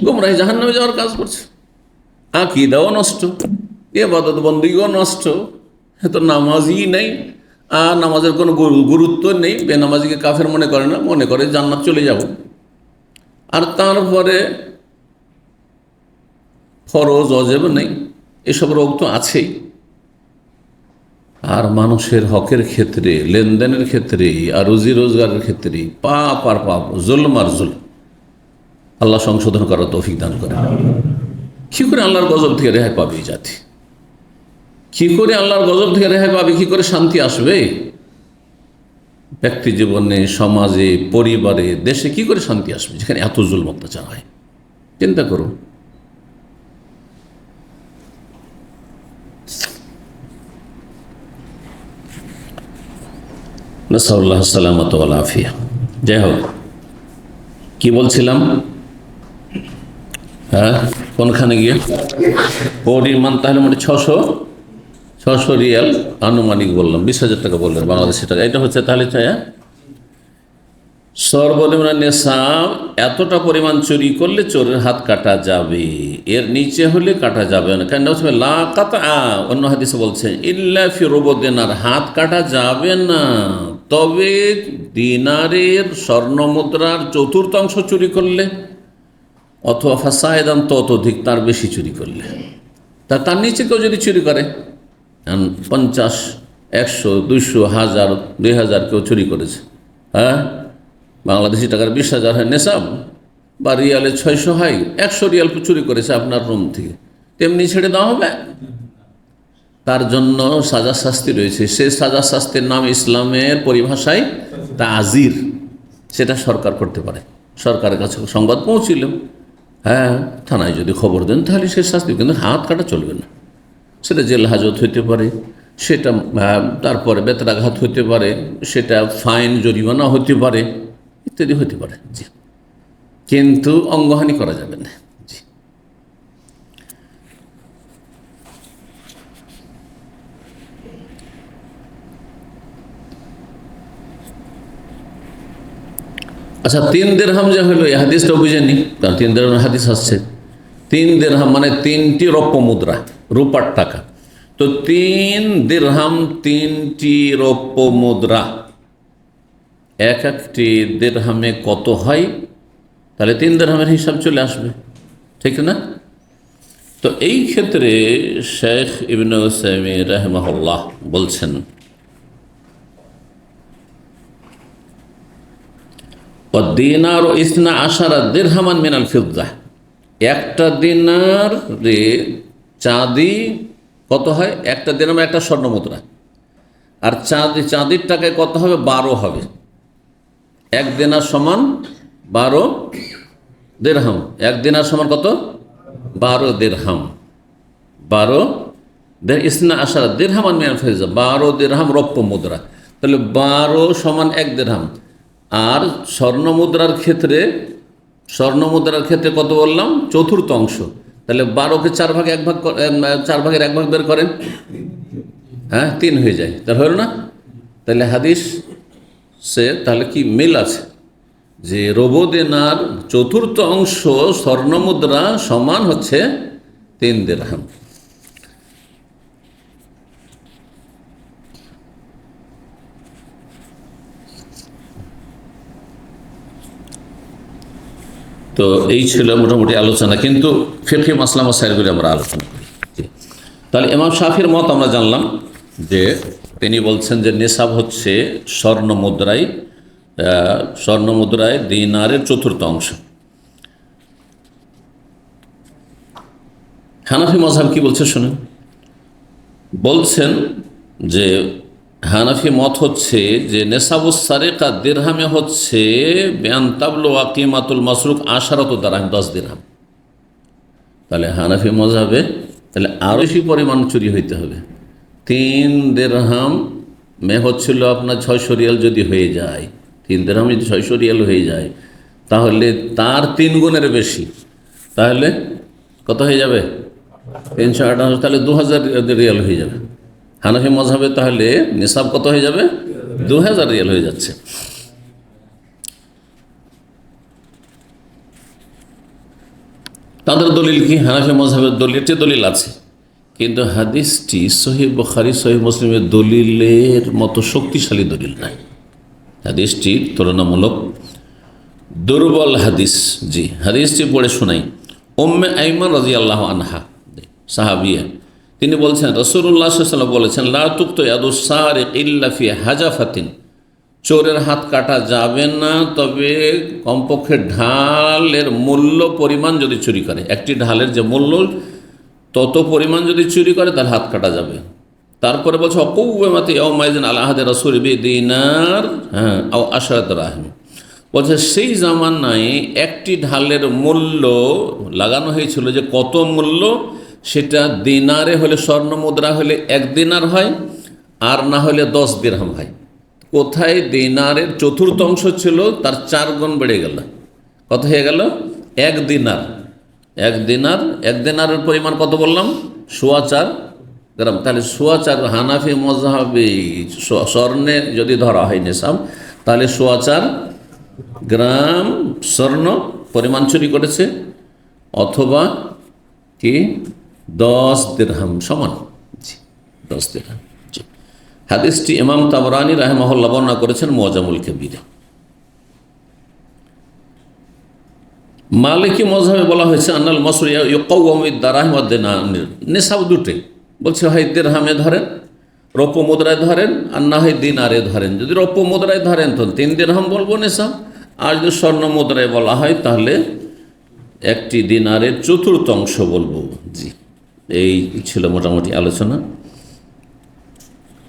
গোমরাহি জাহান্নামে যাওয়ার কাজ করছে। আকীদাও নষ্ট, ইবাদত বন্দেগীও নষ্ট, তো নামাজই নেই, আর নামাজের কোনো গুরুত্ব নেই। বেনামাজিকে কাফের মনে করে না, মনে করে জান্নাত চলে যাব। আর তারপরে ফরজ অজেব নেই, এসব রোগ তো আছেই। আর মানুষের হকের ক্ষেত্রে, লেনদেনের ক্ষেত্রে, আর রুজি রোজগারের ক্ষেত্রে পাপ আর পাপ, জুলম আর জুলম, আল্লাহ সংশোধন করার তৌফিক দান করে। কি করে আল্লাহর গজব থেকে রেহাই পাবে এই জাতি? কি করে আল্লাহর গজব থেকে রেহাই পাবে? কি করে শান্তি আসবে ব্যক্তি জীবনে, সমাজে, পরিবারে, দেশে? কি করে শান্তি আসবে যেখানে এত জুলম অত্যাচার হয়? চিন্তা করুন। নাসাল্লাহ সালামত ওয়াল আফিয়া। যাই হোক, কি বলছিলাম? হ্যাঁ, কোনখানে গিয়ে? পরিমাণ তাহলে মোটে 600 রিয়াল, আনুমানিক বললাম, 20,000 টাকা বললেন বাংলাদেশি টাকা। এটা হচ্ছে তাহলে সর্বনিম্ন নেশাব এতটা পরিমাণ চুরি করলে চোরের হাত কাটা যাবে, এর নিচে হলে কাটা যাবে না। কেন? লা কাতা, অন্য হাদিসে বলছে ইল্লা ফি রুবু দিনার, হাত কাটা যাবে না, তবে দিনারের, স্বর্ণ মুদ্রার চতুর্থাংশ চুরি করলে, অথবা ফাসায়দান, ততোধিক, তার বেশি চুরি করলে। তার নিচে কেউ যদি চুরি করে, 50, 100, 200, 1000, 2000 কেউ চুরি করেছে, হ্যাঁ, বাংলাদেশি টাকার 20,000 হয় নেশাব, বা রিয়ালে 600 হয়, 100 রিয়াল চুরি করেছে আপনার রুম থেকে, তেমনি ছেড়ে দেওয়া হবে? তার জন্য সাজা শাস্তি রয়েছে। সে সাজা শাস্তির নাম ইসলামের পরিভাষায় তাজির। সেটা সরকার করতে পারে। সরকারের কাছে সংবাদ পৌঁছিল, হ্যাঁ, থানায় যদি খবর দেন তাহলে সে শাস্তি, কিন্তু হাত কাটা চলবে না। সেটা জেল হাজত হইতে পারে, সেটা তারপরে বেতরাঘাত হইতে পারে, সেটা ফাইন জরিমানা হতে পারে, ইত্যাদি হতে পারে। জি, কিন্তু অঙ্গহানি করা যাবে না। জি, আচ্ছা, 3 দিরহাম যে হলো, এই হাদিসটা বুঝেনি, কারণ 3 দিরহাম হাদিস আসছে। 3 দিরহাম মানে 3টি রৌপ্য মুদ্রা, রূপার টাকা। তো 3 দিরহাম 3টি রৌপ্য মুদ্রা, এক একটি দিরহামে কত হয়? তাহলে 3 দিরহামের হিসাব চলে আসবে, ঠিক না? তো এই ক্ষেত্রে শেখ ইবনে উসাইমিন রাহিমাহুল্লাহ বলছেন, দিনার ও ইসনা আশারা দিরহামান মিনাল ফিদ্দা, একটা দিনারে চাঁদি কত হয়? একটা দিরহাম একটা স্বর্ণ মুদ্রা। আর চাঁদির টাকায় কত হবে? 12 হবে। এক দিনার সমান 12 দিরহাম। এক দিনার সমান কত? 12 দিরহাম। 12 ইসনা আশারা দিরহামান মিনাল ফিদ্দা, 12 দিরহাম রৌপ্য মুদ্রা। তাহলে 12 সমান 1 দিরহাম। আর স্বর্ণ মুদ্রার ক্ষেত্রে কত বললাম? চতুর্থ অংশ। তাহলে 12কে 4 ভাগে 1 ভাগ, 4 ভাগের 1 ভাগ বের করেন, হ্যাঁ, 3 হয়ে যায়। তাহলে হলো না? তাহলে হাদিস সে তাহলে কি মিল আছে যে রুবু দিনার চতুর্থ অংশ স্বর্ণ মুদ্রা সমান হচ্ছে 3 দিরহাম। তো এই ছিল মোটামুটি আলোচনা, কিন্তু ফিকহি মাসলা মাসাইলগুলি আমরা আলোচনা করি। তাহলে ইমাম শাফির মত আমরা জানলাম যে তিনি বলছেন যে নেশাব হচ্ছে স্বর্ণ মুদ্রায় দিনারের চতুর্থ অংশ। হানাফি মাযহাব কি বলছে শুনুন। বলছেন যে হানাফি মত হচ্ছে যে নেশাবুস সারিকা দিরহামে হচ্ছে বিআন তাবলু কিমাতুল মাসরুক আশারাতু দিরহাম, 10 দিরহাম। তাহলে হানাফি মাযহাবে তাহলে আরও বেশি পরিমাণ চুরি হইতে হবে। 3 দিরহাম হচ্ছিল আপনার 600 রিয়াল যদি হয়ে যায়, 3 দিরহাম যদি 600 রিয়াল হয়ে যায়, তাহলে তার 3 গুণের বেশি। তাহলে কত হয়ে যাবে? 358, তাহলে 2000 রিয়াল হয়ে যাবে। হানাফি মাযহাবে তাহলে নিসাব কত হয়ে যাবে? 2000 রিয়াল হয়ে যাচ্ছে। তাদের দলিল কি? হানাফি মাযহাবের দলিল আছে, কিন্তু হাদিসটি সহিহ বুখারী, সহিহ মুসলিমের দলিলের মতো শক্তিশালী দলিল নাই। হাদিসটি তুলনামূলক দুর্বল হাদিস। জি, হাদিসটি পড়ে শোনাই। উম্মে আইমান রাদিয়াল্লাহু আনহা সাহাবিয়া, তিনি বলছেন রাসূলুল্লাহ সাল্লাল্লাহু আলাইহি ওয়াসাল্লাম বলেছেন, লা তুকতু ইয়াদুস সারিক ইল্লা ফি হাজাফাতিন, চোরের হাত কাটা যাবে না তবে কমপক্ষে ঢালের মূল্য পরিমাণ যদি চুরি করে, একটি ঢালের যে মূল্য তত পরিমাণ যদি চুরি করে তার হাত কাটা যাবে। তারপরে বলছে অকুমাতে ইয়াউমাইজিন আলা আহদি রাসূল বিদিনার আও আশরাত রাহিম, বলছে সেই জামানায় একটি ঢালের মূল্য লাগানো হয়েছিল যে কত মূল্য, সেটা দিনারে হলে, স্বর্ণ মুদ্রা হলে 1 দিনার হয়, আর না হলে 10 দিরহাম হয়। কোথায় দিনারের চতুর্থাংশ ছিল তার 4 গুণ বেড়ে গেল, কত হয়ে গেল? 1 দিনার। 1 দিনারের পরিমাণ কত বললাম? 4.25 গ্রাম। তাহলে 4.25 হানাফি মযহাবে স্বর্ণে যদি ধরা হয় নিসাব, তাহলে 4.25 গ্রাম স্বর্ণ পরিমাণ চুরি করেছে, অথবা কি 10 দিরহাম সমান। 10 দিরহাম। হাদিসটি ইমাম তাবরানী রাহিমাহুল্লাহ বর্ণনা করেছেন মুআজামুল কবিরে। মালিকি মযহাবে বলা হয়েছে আন্নাল মাসরুর ইউকাওয়ামু বিদ-দারাহিম ওয়াদ-দিনার, নিসাব দুটোই। বলছে হয় দিরহামে ধরেন, রৌপ্য মুদ্রায় ধরেন, আর না হয় দিনারে ধরেন। যদি রৌপ্য মুদ্রায় ধরেন তো 3 দিরহাম বলবো নিসাব, আর যদি স্বর্ণ মুদ্রায় বলা হয় তাহলে একটি দিনারের চতুর্থাংশ বলবো। জি, এই ছিল মোটামুটি আলোচনা।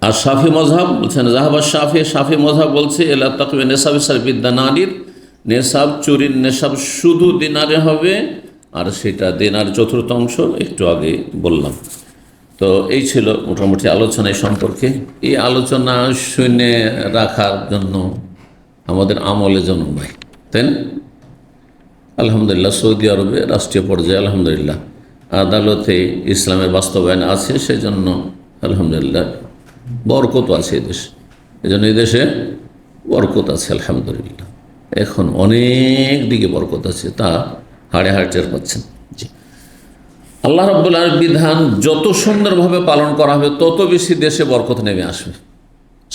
আর শাফি মযহাব বলছেন জাহাবা শাফি মযহাব বলছে এলা তাকওয়া নিসাব বিদ-দিনারির, নেশাব চুরির নেশাব শুধু দিনারে হবে, আর সেটা দিনার চতুর্থাংশ একটু আগে বললাম। তো এই ছিল মোটামুটি আলোচনা এই সম্পর্কে। এই আলোচনা শুনে রাখার জন্য আমাদের আমলে জন্য নয়, তাই না? আলহামদুলিল্লাহ সৌদি আরবে রাষ্ট্রীয় পর্যায়ে আলহামদুলিল্লাহ আদালতে ইসলামের বাস্তবায়ন আছে, সেজন্য আলহামদুলিল্লাহ বরকত আছে এদেশে, এজন্য এদেশে বরকত আছে আলহামদুলিল্লাহ। এখন অনেক দিকে বরকত আছে, তা হাড়ে হাড় টের পাচ্ছেন। জি, আল্লাহ রাব্বুল আলামিনের বিধান যত সুন্দরভাবে পালন করা হবে তত বেশি দেশে বরকত নেমে আসবে,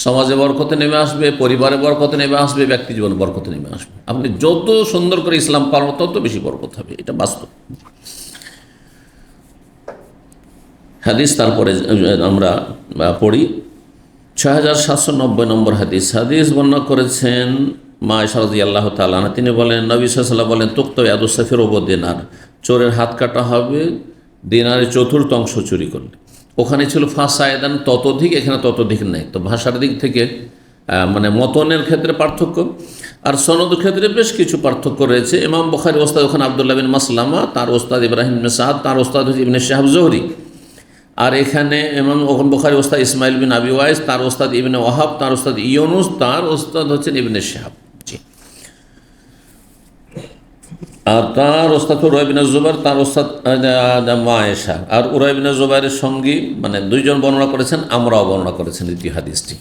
সমাজে বরকত নেমে আসবে, পরিবারে বরকত নেমে আসবে, ব্যক্তি জীবনে বরকত নেমে আসবে। আপনি যত সুন্দর করে ইসলাম পালন তত বেশি বরকত হবে, এটা বাস্তব হাদিস। তারপরে আমরা পড়ি 6790 নম্বর হাদিস। হাদিস বর্ণনা করেছেন মা আয়েশা রাদিয়াল্লাহু তাআলা আনহা, তিনি বলেন নবী সাল্লাল্লাহু আলাইহি ওয়াসাল্লাম বলেন তুকতা ইয়াদুস সাফির ওয়া দিনার, চোরের হাত কাটা হবে দিনারের চতুর্থাংশ চুরি করলে। ওখানে ছিল ফাসায়দান ততোধিক, এখানে ততোধিক নেই। তো ভাষার দিক থেকে মানে মতনের ক্ষেত্রে পার্থক্য, আর সনদের ক্ষেত্রে বেশ কিছু পার্থক্য রয়েছে। ইমাম বুখারী ওস্তাদ ওখানে আব্দুল্লাহ বিন মাসলামা, তার ওস্তাদ ইব্রাহিম বিন সাদ, তার ওস্তাদ হচ্ছে ইবনে শিহাব জুহরি। আর এখানে ইমাম বুখারী ওস্তাদ ইসমাইল বিন আবি ওয়াইস, তার ওস্তাদ ইবনে ওয়াহাব, তার ওস্তাদ ইউনুস, তার ওস্তাদ হচ্ছেন ইবনে শিহাব। জি, আর তার ওস্তাদ উরাই বিন জুবাইর, তার ওস্তাদ মা আয়েশা। আর উরাই বিন জুবাইরের সঙ্গী মানে 2 জন বর্ণনা করেছেন, আমরাও বর্ণনা করেছেন দ্বিতীয় হাদিসটি।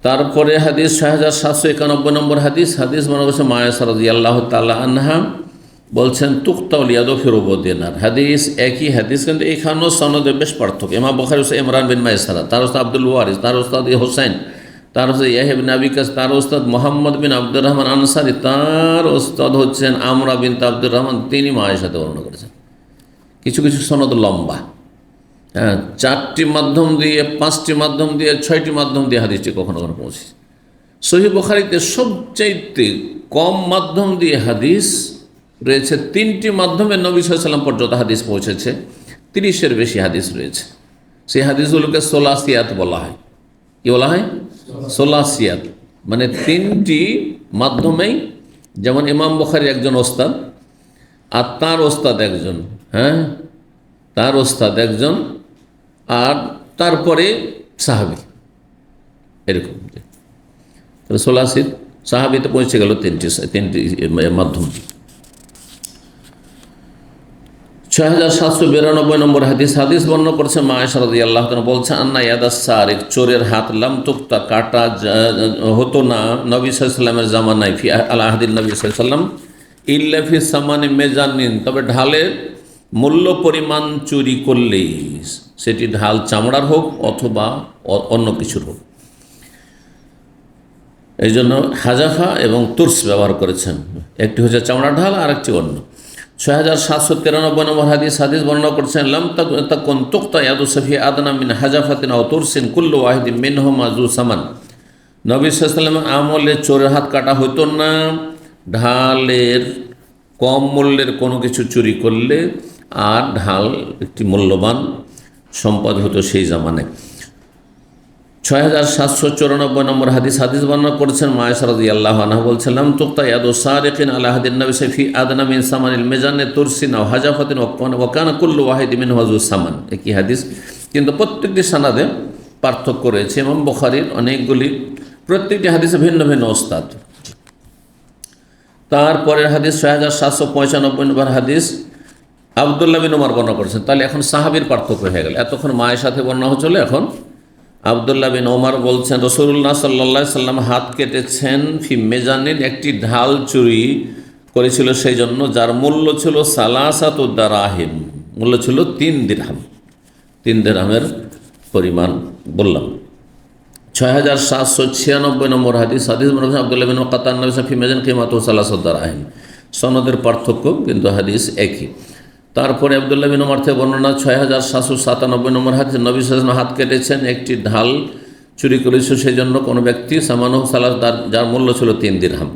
তারপরে হাদিস 6791 নম্বর হাদিস। হাদিস বর্ণনা করেছেন মা আয়েশা রাদিয়াল্লাহু তাআলা আনহা, বলছেন তুকতাউ লিয়াদু ফি রুবু দিনার। হাদিস একই হাদিস, কিন্তু এখানেও সনদে বেশ পার্থক্য। ইমাম বুখারী হচ্ছে ইমরান বিন মাইসারা, তার ওস্তাদ আব্দুল ওয়ারিস, তার ওস্তাদ হোসাইন, তার হচ্ছে ইয়াহইয়া বিন আবি কাস, তার ওস্তাদ মোহাম্মদ বিন আব্দুর রহমান আনসারী, তার ওস্তাদ হচ্ছেন আমরা বিনতে আব্দুর রহমান, তিনি মা আয়েশাতে বর্ণনা করেছেন। কিছু কিছু সনদ লম্বা, 4টি মাধ্যম দিয়ে, 5টি মাধ্যম দিয়ে, 6টি মাধ্যম দিয়ে হাদিসটি কখনো কখনো পৌঁছে। সহিহ বুখারীতে সবচাইতে কম মাধ্যম দিয়ে হাদিস রয়েছে, 3টি মাধ্যমে নবী সাল্লাল্লাহু আলাইহি ওয়াসাল্লাম পর্যন্ত হাদিস পৌঁছেছে, 30-এর বেশি হাদিস রয়েছে। সেই হাদিসগুলোকে সোলাসিয়াত বলা হয়। কি বলা হয়? সোলাসিয়াত, মানে 3টি মাধ্যমেই, যেমন ইমাম বুখারী একজন ওস্তাদ, আর তার ওস্তাদ একজন, তার ওস্তাদ একজন, আর তারপরে সাহাবী, এরকম সোলাসিদ সাহাবীতে পৌঁছে গেল 3টি মাধ্যম। 6792 নম্বর হাদিস। হাদিস বর্ণনা করেছে মা আয়েশা রাদিয়াল্লাহু তাআলা, বলছেন আন্না ইয়াদাস সারিক, চোরের হাত লাম তুকতা, কাটা হতো না নবী সাল্লাল্লাহু আলাইহি ওয়াসাল্লামের জামানায়, ফি আলা আহদিন নবী সাল্লাল্লাহু আলাইহি ওয়াসাল্লাম, ইল্লা ফি সামানি মেজানিন, তবে ঢালের মূল্য পরিমাণ চুরি করলেই, সেটি ঢাল চামড়ার হোক অথবা অন্য কিছুর হোক। এই জন্য হাজাফা এবং তুর্স ব্যবহার করেছেন, একটি হচ্ছে চামড়া ঢাল আর একটি অন্য। 6793 নম্বর হাদিস বর্ণনা করছেন লাম তাকুন তুক্তা ইয়াদু সাফি আদনা মিন হাজাফাতিন আও তুরসিন কুল্লু ওয়াহিদিন মিনহুমা যু সামান। নবী সাল্লাল্লাহু আলাইহি ওয়াসাল্লাম আমলে চোরের হাত কাটা হতো না ঢালের কম মূল্যের কোনো কিছু চুরি করলে, আর ঢাল একটি মূল্যবান সম্পদ হতো সেই জামানে। 6794 নম্বর হাদিস বর্ণনা করেছেন মা আয়েশা রাদিয়াল্লাহু আনহা বলছেন লাম তুক্তা ইয়াদু সারিকিন আলা আহাদিন নবী ফি আদনা মিন সামানিল মিজানে তুরসিন আও হাজাফাতিন ওয়া কানা কুল্লু ওয়াহিদিন মিনহু যু সামান। একই হাদিস, কিন্তু প্রত্যেকটি সনদে পার্থক্য রয়েছে। ইমাম বুখারীর অনেকগুলি, প্রত্যেকটি হাদিসে ভিন্ন ভিন্ন ওস্তাদ। তারপরের হাদিস 6795 নম্বর হাদিস আব্দুল্লাহ বিন ওমর বর্ণনা করেছেন। তাহলে এখন সাহাবীর পার্থক্য হয়ে গেল। এতক্ষণ মায়ের সাথে বর্ণনা হচ্ছিল, এখন আব্দুল্লাহ বিন ওমর বলছেন রাসূলুল্লাহ সাল্লাল্লাহু আলাইহি সাল্লাম হাত কেটেছেন ফি মেজানিন, একটি ঢাল চুরি করেছিল সেই জন্য, যার মূল্য ছিল সালাসাতু দারাহিম, মূল্য ছিল 3 দিরহাম। 3 দিরহামের পরিমাণ বললাম। 6796 নম্বর হাদিস আব্দুল্লাহ বিন কাতান নবী ফি মেজান কিমাতু সালাসাতু দারাহিম। সনদের পার্থক্য, কিন্তু হাদিস একই। তারপরে আব্দুল্লাহ বিন ওমর থেকে বর্ণনা 6797 নম্বর হাদিস নবী সাল্লাল্লাহু আলাইহি ওয়াসাল্লাম হাত কেটেছেন একটি ঢাল চুরি করেছে সেই জন্য কোনো ব্যক্তি সামানুহু সালাস, যার মূল্য ছিল 3 দিরহাম।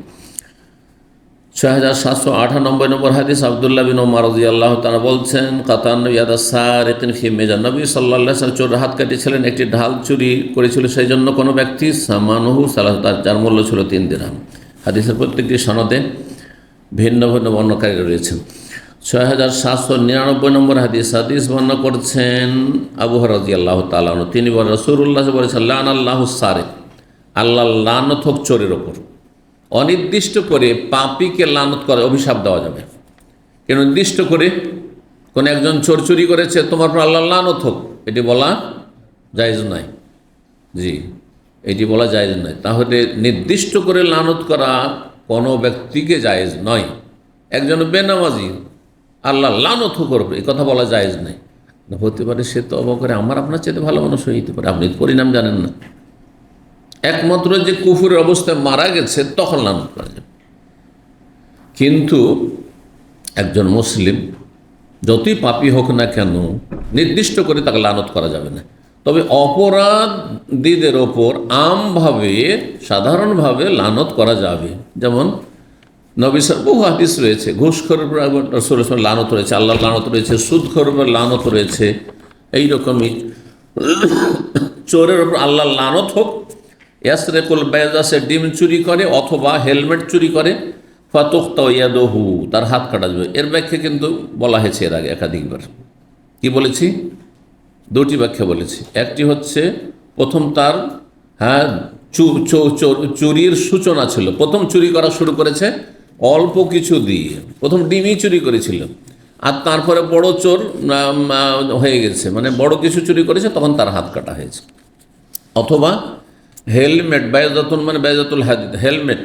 6798 নম্বর হাদিস আব্দুল্লাহ বিন ওমর রাদিয়াল্লাহু তাআলা বলছেন কাতান ইয়াদা সারিকিন ফি মেজান, নবী সাল্লাল্লাহু আলাইহি ওয়াসাল্লাম চোরের হাত কেটেছিলেন একটি ঢাল চুরি করেছিল সেই জন্য কোনো ব্যক্তি সামানুহু সালাস, যার মূল্য ছিল 3 দিরহাম। হাদিসের প্রত্যেকটি সনদে ভিন্ন ভিন্ন বর্ণনাকারী রয়েছেন। 6799 নম্বর হাদিস বর্ণনা করছেন আবু হুরায়রা রাদিয়াল্লাহু তাআলা আনহু, তিনি বলেন রাসূলুল্লাহ বলেছেন লানাল্লাহু সারিক, আল্লাহ লানত হোক চোরের ওপর। অনির্দিষ্ট করে পাপীকে লানত করে অভিশাপ দেওয়া যাবে, কেন নির্দিষ্ট করে কোন একজন চোর চুরি করেছে তোমার পর আল্লাহ লানত হোক, এটি বলা জায়েজ নয়। জি, এটি বলা জায়েজ নয়। তাহলে নির্দিষ্ট করে লানত করা কোনো ব্যক্তিকে জায়েজ নয়। একজন বেনামাজি আল্লাহ লানত করবে, এই কথা বলা জায়েজ নেই। হতে পারে সে তো অবাক করে আমার আপনার চাইতে ভালো মানুষ হইতে পারে, আপনি পরিণাম জানেন না। একমাত্র যে কুফুরের অবস্থায় মারা গেছে তখন লানত করা যাবে, কিন্তু একজন মুসলিম যতই পাপী হোক না কেন নির্দিষ্ট করে তাকে লানত করা যাবে না। তবে অপরাধীদের ওপর আমভাবে সাধারণভাবে লানত করা যাবে। যেমন নবী বহু হাদিস রয়েছে, ঘুষখোরের উপর রাসূলুল্লাহ লানত রয়েছে, আল্লাহর লানত রয়েছে, সুদখোরের উপর লানত রয়েছে। এইরকমই চোরের উপর আল্লাহর লানত হোক। ইয়াসরিকুল বাইজা, সে ডিম চুরি করে অথবা হেলমেট চুরি করে, ফাতুক্তা ইয়াদুহু, তার হাত কাটা যাবে। এর ব্যাখ্যা কিন্তু বলা হয়েছে এর আগে একাধিকবার। কি বলেছি? 2টি ব্যাখ্যা বলেছি। একটি হচ্ছে প্রথম তার চুরির সূচনা ছিল, প্রথম চুরি করা শুরু করেছে অল্প কিছু দিয়ে, প্রথম ডিমই চুরি করেছিল, আর তারপরে বড় চোর হয়ে গেছে, মানে বড় কিছু চুরি করেছে, তখন তার হাত কাটা হয়েছে। অথবা হেলমেট, বাইজাতুন মানে বাইজাতুল হাদিদ, হেলমেট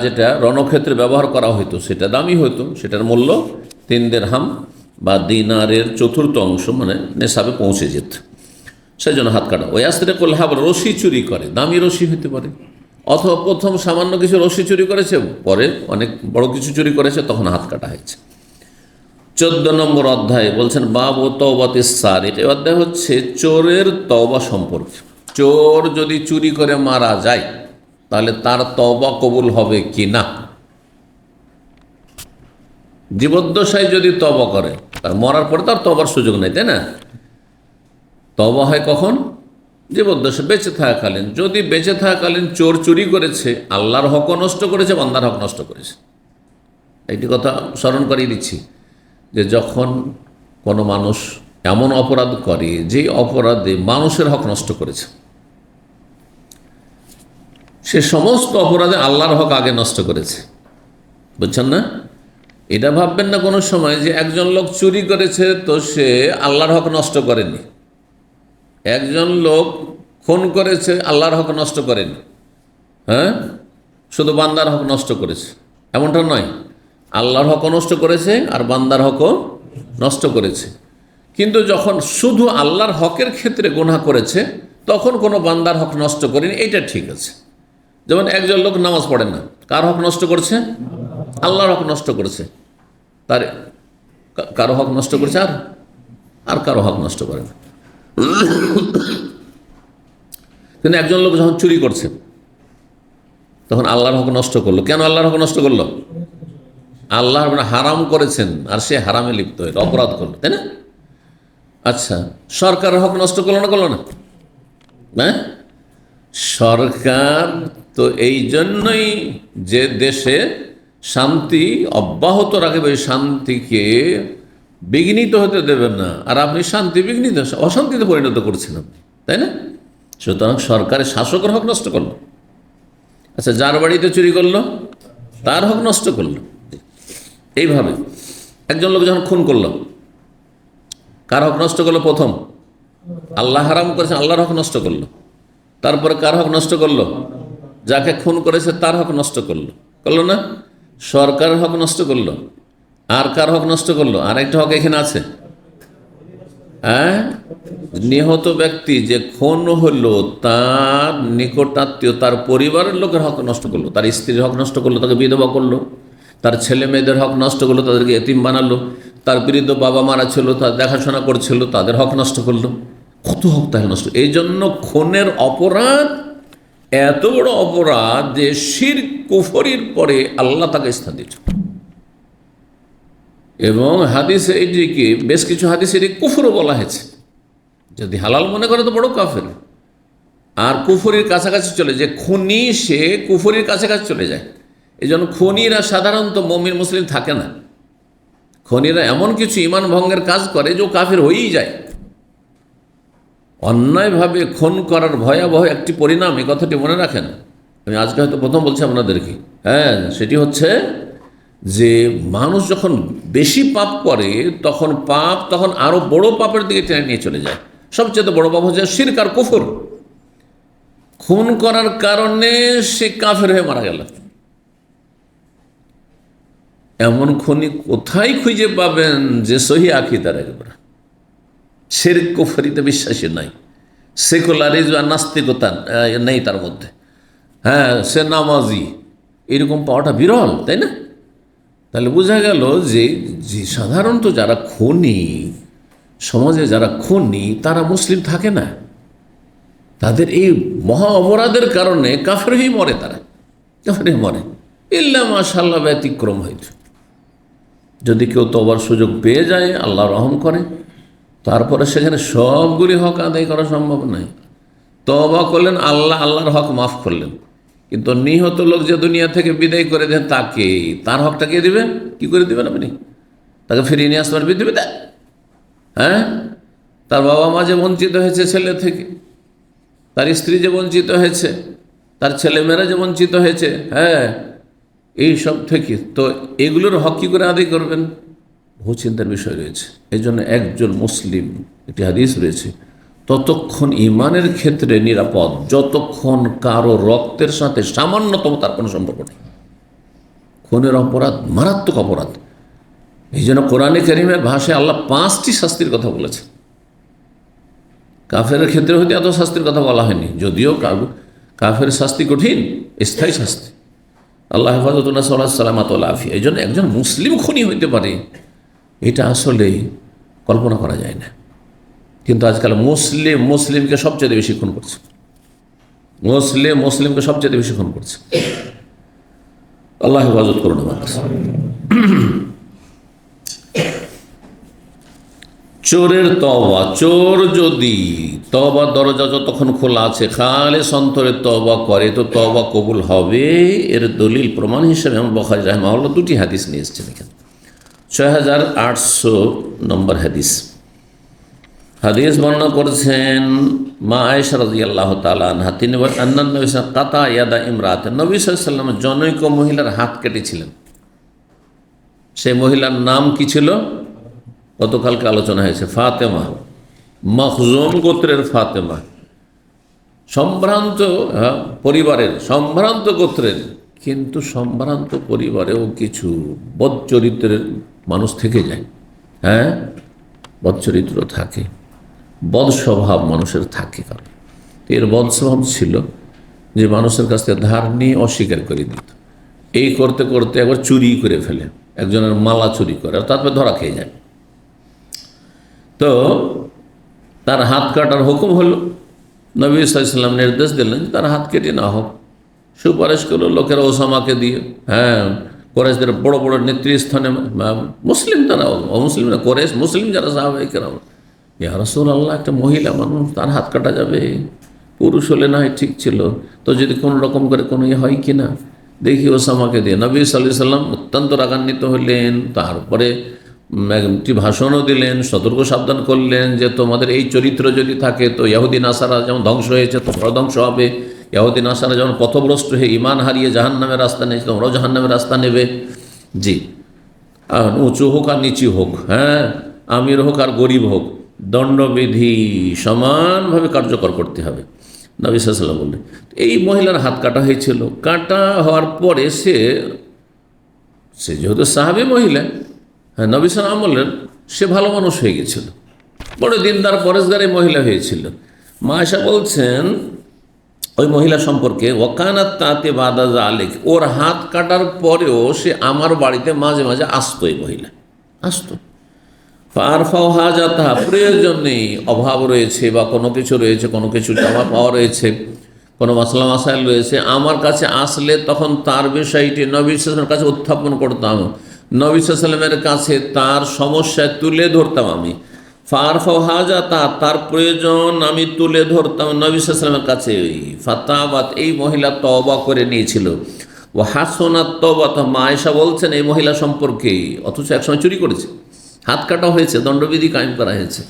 যেটা রণক্ষেত্রে ব্যবহার করা হতো সেটা দামি হতো, সেটার মূল্য 3 দিরহাম বা দিনারের 1/4 অংশ, মানে নেশাবে পৌঁছে যেত, সেই জন্য হাত কাটা। ওই ইয়াসরিকুল হাব, রশি চুরি করে, দামি রশি হতে পারে, অথবা প্রথম সামান্য কিছু রশি চুরি করেছে, পরে অনেক বড় কিছু চুরি করেছে, তখন হাত কাটা হয়েছে। 14 নম্বর অধ্যায় বলছেন বাবু তওবাতিস সারিক। এই অধ্যায় হচ্ছে চোরের তওবা সম্পর্কে। চোর যদি চুরি করে মারা যায় তাহলে তার তওবা কবুল হবে কি না। জীবদ্দশায় যদি তওবা করে, তার মরার পরে তার তওবার সুযোগ নেই, তাই না? তওবা হয় কখন? জীবদ্দশায়, বেঁচে থাকাকালীন। যদি বেঁচে থাকাকালীন চোর চুরি করেছে, আল্লাহর হকও নষ্ট করেছে, বান্দার হক নষ্ট করেছে। একটি কথা স্মরণ করিয়ে দিচ্ছি যে যখন কোনো মানুষ এমন অপরাধ করে যে অপরাধে মানুষের হক নষ্ট করেছে, সে সমস্ত অপরাধে আল্লাহর হক আগে নষ্ট করেছে, বুঝছেন না? এটা ভাববেন না কোনো সময় যে একজন লোক চুরি করেছে তো সে আল্লাহর হক নষ্ট করেনি, একজন লোক খুন করেছে আল্লাহর হক নষ্ট করেনি, হ্যাঁ, শুধু বান্দার হক নষ্ট করেছে, এমনটা নয়। আল্লাহর হকও নষ্ট করেছে আর বান্দার হকও নষ্ট করেছে। কিন্তু যখন শুধু আল্লাহর হকের ক্ষেত্রে গুনাহ করেছে তখন কোনো বান্দার হক নষ্ট করেনি, এইটা ঠিক আছে। যেমন একজন লোক নামাজ পড়ে না, কার হক নষ্ট করছে? আল্লাহর হক নষ্ট করেছে। তার কারো হক নষ্ট করেছে, আর কারো হক নষ্ট করে না। কিন্তু একজন লোক যখন চুরি করছে তখন আল্লাহর হক নষ্ট করলো। কেন আল্লাহর হক নষ্ট করলো? আল্লাহ হারাম করেছেন আর সে হারামে লিপ্ত হয়ে অপরাধ করলো, তাই না? আচ্ছা, সরকারের হক নষ্ট করলো না? হ্যাঁ, সরকার তো এই জন্যই যে দেশে শান্তি অব্যাহত রাখবে, ওই শান্তিকে বিঘ্নিত হতে দেবেন না, আর আপনি শান্তি বিঘ্নিত অশান্তিতে পরিণত করছেন আপনি, তাই না? সুতরাং সরকারের শাসকের হক নষ্ট করলো। আচ্ছা, যার বাড়িতে চুরি করলো তার হক নষ্ট করলো। এইভাবে একজন লোক যখন খুন করলো, কার হক নষ্ট করলো? প্রথম আল্লাহ হারাম করেছেন, আল্লাহর হক নষ্ট করলো। তারপরে কার হক নষ্ট করলো? যাকে খুন করেছে তার হক নষ্ট করলো না? সরকারের হক নষ্ট করলো। আর কার হক নষ্ট করলো? আর একটা হক এখানে আছে, হ্যাঁ, নিহত ব্যক্তি যে খুন হলো তার নিকটাত্মীয়, তার পরিবারের লোকের হক নষ্ট করলো, তার স্ত্রীর হক নষ্ট করলো, তাকে বিধবা করলো, তার ছেলে মেয়েদের হক নষ্ট করলো, তাদেরকে এতিম বানালো, তার বৃদ্ধ বাবা মারা ছিল, তার দেখাশোনা করছিল, তাদের হক নষ্ট করলো। কত হক তাহলে নষ্ট। এই জন্য খুনের অপরাধ এত বড় অপরাধ যে শিরক কুফরির পরে আল্লাহ তাকে স্থান দিয়েছে। এবং হাদিসে এটিকে, বেশ কিছু হাদিসে এটি কুফরও বলা হয়েছে। যদি হালাল মনে করে তো বড় কাফের, আর কুফরির কাছাকাছি চলে যায়। খুনি সে কুফরির কাছাকাছি চলে যায়। এই জন্য খুনিরা সাধারণত মুমিন মুসলিম থাকে না। খুনিরা এমন কিছু ইমান ভঙ্গের কাজ করে যে কাফের হয়েই যায়। অন্যায়ভাবে খুন করার ভয়াবহ একটি পরিণাম, এই কথাটি মনে রাখেন। আমি আজকে হয়তো প্রথম বলছি আপনাদেরকে, হ্যাঁ, সেটি হচ্ছে যে মানুষ যখন বেশি পাপ করে তখন আরো বড় পাপের দিকে টেনে নিয়ে চলে যায়। সবচেয়ে বড় পাপ হচ্ছে শিরক আর কুফর। খুন করার কারণে সে কাফের হয়ে মারা গেল। এমন খুনি কোথায় খুঁজে পাবেন যে সহি আকীদার একবার শিরক কুফরিতে বিশ্বাসী নাই, সেকুলারিজম আর নাস্তিকতা নেই তার মধ্যে, হ্যাঁ, সে নামাজি, এরকম পাওয়াটা বিরল, তাই না? তাহলে বোঝা গেল যে সাধারণত যারা খুনি, সমাজে যারা খুনি, তারা মুসলিম থাকে না। তাদের এই মহা অপরাধের কারণে কাফের হয়েই মরে, তারা কাফের মরে। ইল্লা মাশাআল্লাহ ব্যতিক্রম হয়েছে। যদি কেউ তওবার সুযোগ পেয়ে যায়, আল্লাহ রহম করে, তারপরে সেখানে সবগুলি হক আদায় করা সম্ভব নয়। তওবা করলেন, আল্লাহর হক মাফ করলেন, কিন্তু নিহত লোক যে দুনিয়া থেকে বিদায় করে দেন, তার হকটা কে দিবেন? কি করে দিবেন আপনি? তাকে ফিরিয়ে নিয়ে আসবার পৃথিবী দেয়? হ্যাঁ, তার বাবা মা যে বঞ্চিত হয়েছে ছেলে থেকে, তার স্ত্রী যে বঞ্চিত হয়েছে, তার ছেলেমেয়েরা যে বঞ্চিত হয়েছে, হ্যাঁ, এই সব থেকে তো এগুলোর হক কী করে আদায় করবেন? বহু চিন্তার বিষয় রয়েছে। এই জন্য একজন মুসলিম, একটি হাদিস রয়েছে, ততক্ষণ ইমানের ক্ষেত্রে নিরাপদ যতক্ষণ কারো রক্তের সাথে সামান্যতম তার কোনো সম্পর্ক নেই। খুনের অপরাধ মারাত্মক অপরাধ। এই জন্য কোরআনে কারিমের ভাষায় আল্লাহ 5টি শাস্তির কথা বলেছে। কাফের ক্ষেত্রে হয়তো এত শাস্তির কথা বলা হয়নি, যদিও কাফের শাস্তি কঠিন, স্থায়ী শাস্তি। আল্লাহ হেফাজতুল্লাহ সালামাত আফিয়া। এই জন্য একজন মুসলিম খুনি হইতে পারে, এটা আসলে কল্পনা করা যায় না। কিন্তু আজকাল মুসলিমকে সবচেয়ে বেশি খুন করছে, মুসলিমকে সবচেয়ে বেশি খুন করছে। আল্লাহ হেফাজত করুন আমাদের। চোরের তওবা, চোর যদি তওবার দরজা যতক্ষণ খোলা আছে খালেস অন্তরে তওবা করে তো তওবা কবুল হবে। এর দলিল প্রমাণ হিসেবে ইমাম বুখারী রাহিমাহুল্লাহ 2টি হাদিস নিয়ে এসেছেন এখানে। 6800 নম্বর হাদিস বর্ণনা করেছেন মা আয়েশা রাদিয়াল্লাহু তাআলা আনহা। তিনি বলেন, আন্নান নবী কাতা ইয়াদা ইমরাত, নবী সাল্লাল্লাহু আলাইহি ওয়াসাল্লাম জনৈক মহিলার হাত কেটেছিলেন। সেই মহিলার নাম কি ছিল? গতকালকে আলোচনা হয়েছে, ফাতেমা, মখজুম গোত্রের ফাতেমা। সম্ভ্রান্ত পরিবারের, সম্ভ্রান্ত গোত্রের, কিন্তু সম্ভ্রান্ত পরিবারেও কিছু বদচরিত্রের মানুষ থেকে যায়। হ্যাঁ, বদচরিত্র থাকে, বদস্বভাব মানুষের থাকে। কারণ এর বদস্বভাব ছিল যে মানুষের কাছ থেকে ধার নিয়ে অস্বীকার করে দিত। এই করতে করতে একবার চুরি করে ফেলে, একজনের মালা চুরি করে, আর তারপরে ধরা খেয়ে যায়। তো তার হাত কাটার হুকুম হলো, নবী সাল্লাল্লাহু আলাইহি ওয়াসাল্লাম নির্দেশ দিলেন যে তার হাত কেটে না হোক। সুপারিশ করলো লোকেরা ওসামাকে দিয়ে। কোরাইশদের বড় বড় নেতৃস্থানে মুসলিম, তারা অমুসলিম না, কোরাইশ মুসলিম যারা সাহাবায়ে কেরাম, ইয়া রাসূলুল্লাহ, একটা মহিলা মানুষ, তার হাত কাটা যাবে? পুরুষ হলে না হয় ঠিক ছিল, তো যদি কোনো রকম করে কোনো হয় কি না দেখি ওসামাকে দিয়ে। নবী সাল্লাল্লাহু আলাইহি ওয়াসাল্লাম অত্যন্ত রাগান্বিত হলেন। তারপরে একটি ভাষণও দিলেন, সতর্ক সাবধান করলেন যে তোমাদের এই চরিত্র যদি থাকে তো ইহুদি নাসারা যেমন ধ্বংস হয়েছে তোমরাও ধ্বংস হবে। ইহুদি নাসারা যেমন পথভ্রষ্ট হয়ে ঈমান হারিয়ে জাহান্নামের রাস্তা নিয়েছে, তোমরাও জাহান্নামের রাস্তা নেবে। জি, উঁচু হোক আর নিচু হোক, আমির হোক আর গরিব হোক, দণ্ডবিধি সমানভাবে কার্যকর করতে হবে, নবী সাল্লাল্লাহু আলাইহি ওয়াসাল্লাম বললেন। এই মহিলার হাত কাটা হয়েছিল। কাটা হওয়ার পরে সে যেহেতু সাহাবী মহিলা, নবী সাল্লাল্লাহু আলাইহি ওয়াসাল্লাম বললেন, সে ভালো মানুষ হয়ে গেছিল, বড় দিনদার পরেশগার এই মহিলা হয়েছিল। মা আয়েশা বলছেন ওই মহিলা সম্পর্কে, ওয়াকানাত তাতে বাদা যালিক, ওর হাত কাটার পরেও সে আমার বাড়িতে মাঝে মাঝে আসতো, এই মহিলা আসতো। ফারফাও হাজাতাহা, প্রয়োজন নেই, অভাব রয়েছে বা কোনো কিছু রয়েছে, কোনো কিছু জমা পাওয়া রয়েছে, কোনো মাসলা মাসাইল রয়েছে, আমার কাছে আসলে তখন তার বিষয়টি নবী সাল্লাল্লাহু আলাইহি ওয়াসাল্লামের কাছে উত্থাপন করতাম, নবী সাল্লাল্লাহু আলাইহি ওয়াসাল্লামের কাছে তার সমস্যায় তুলে ধরতাম আমি। ফারফাও হাজাতা, তার প্রয়োজন আমি তুলে ধরতাম নবী সাল্লাল্লাহু আলাইহি ওয়াসাল্লামের কাছে। ফাতাবাত, এই মহিলা তওবা করে নিয়েছিল। ও হাসনাত তওবাত, মা আয়েশা বলছেন এই মহিলা সম্পর্কে, অথচ একসময় চুরি করেছে, হাত কাটা হয়েছে, দণ্ডবিধি কায়েম করা হয়েছে।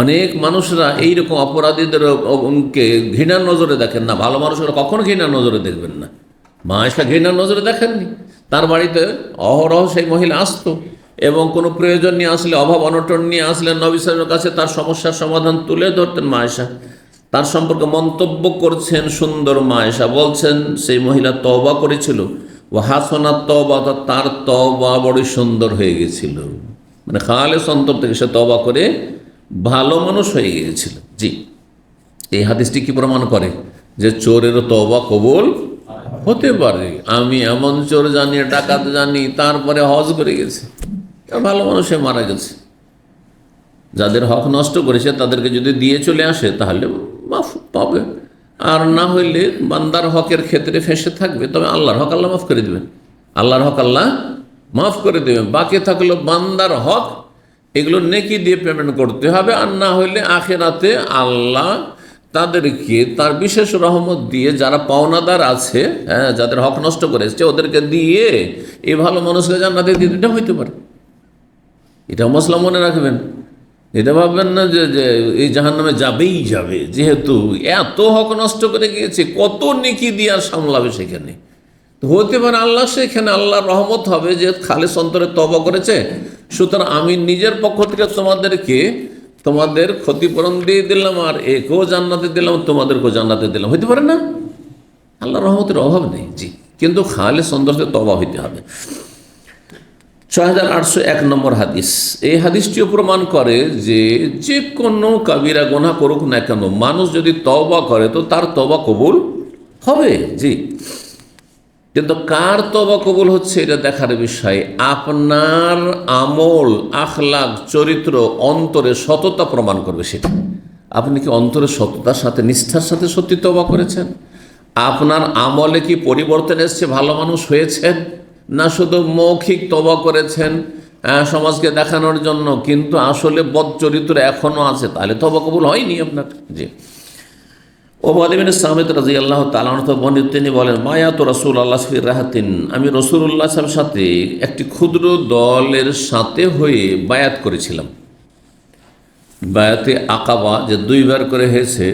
অনেক মানুষরা এইরকম অপরাধীদেরকে ঘৃণার নজরে দেখেন না, ভালো মানুষরা কখনো ঘৃণার নজরে দেখবেন না। মা আয়েশা ঘৃণার নজরে দেখেননি, তার বাড়িতে অহরহ সেই মহিলা আসতো এবং কোনো প্রয়োজন নিয়ে আসলে, অভাব অনটন নিয়ে আসলে নবী সাল্লাল্লাহু আলাইহি ওয়াসাল্লামের কাছে তার সমস্যার সমাধান তুলে ধরতেন মা আয়েশা। তার সম্পর্কে মন্তব্য করছেন সুন্দর মা আয়েশা, বলছেন সেই মহিলা তওবা করেছিল। ও হাসনাত তওবা, তার তওবা বড় সুন্দর হয়ে গেছিল, মানে খালেস অন্তর থেকে সে তওবা করে ভালো মানুষ হয়ে গিয়েছিল। জি, এই হাদিসটি কি প্রমাণ করে? যে চোরেরও তওবা কবুল হতে পারে। আমি এমন চোর জানি, ডাকাত জানি, তারপরে হজ করে গেছে, ভালো মানুষ হয়ে মারা গেছে। যাদের হক নষ্ট করেছে তাদেরকে যদি দিয়ে চলে আসে তাহলে মাফ পাবে, আর না হইলে বান্দার হকের ক্ষেত্রে ফেঁসে থাকবে, তবে আল্লাহর হক আল্লাহ মাফ করে দেবেন, আল্লাহর হক আল্লাহ মাফ করে দেবেন। বাকি থাকলো বান্দার হক, এগুলো নেকি দিয়ে পেমেন্ট করতে হবে, আর না হইলে আখিরাতে আল্লাহ তাদেরকে তার বিশেষ রহমত দিয়ে, যারা পাওনাদার আছে, যাদের হক নষ্ট করেছে ওদেরকে দিয়ে এই ভালো মানুষকে জান্নাতে দিয়ে দিতে হইতে পারে। এটা মশলা মনে রাখবেন, এটা ভাববেন না যে এই জাহান্নামে যাবেই যাবে, যেহেতু এত হক নষ্ট করে গিয়েছে, কত নেকি দিয়ে আর সামলাবে সেখানে। তো হতে পারে আল্লাহ সেখানে আল্লাহর রহমত হবে যে খালেস অন্তরে তওবা করেছে, সুতরাং আমি নিজের পক্ষ থেকে তোমাদের ক্ষতিপূরণ দিয়ে দিলাম, আর একেও জান্নাতে দিলাম, তোমাদেরকেও জান্নাতে দিলাম। হইতে পারে না? আল্লাহর রহমতের অভাব নেই। জি, কিন্তু খালেস অন্তরে তওবা হইতে হবে। 6801 নম্বর হাদিস। এই হাদিসটিও প্রমাণ করে যে কোনো কাবিরা গুনাহ করুক না কেন, মানুষ যদি তওবা করে তো তার তওবা কবুল হবে। জি, কিন্তু কার তওবা কবুল হচ্ছে এটা দেখার বিষয়। আপনার আমল, আখলাক, চরিত্র, অন্তরে সততা প্রমাণ করবে সেটা। আপনি কি অন্তরে সততার সাথে, নিষ্ঠার সাথে সত্যি তওবা করেছেন? আপনার আমলে কি পরিবর্তন এসছে, ভালো মানুষ হয়েছেন, না শুধু মৌখিক তওবা করেছেন সমাজকে দেখানোর জন্য, কিন্তু আসলে বদ চরিত্র এখনও আছে, তাহলে তওবা কবুল হয়নি আপনার। জি, ওবাদ ইবনে সামিত রাদিয়াল্লাহু তাআলা আনহু বর্ণিত, তিনি বলেন, মায়াতু রাসূলুল্লাহ ফি রাহাতিন, আমি রাসূলুল্লাহ সাল্লাল্লাহু আলাইহি ওয়াসাল্লামের সাথে একটি ক্ষুদ্র দলের সাথে হয়ে বায়াত করেছিলাম। বায়াতে আকাবা যে দুইবার করে হয়েছে,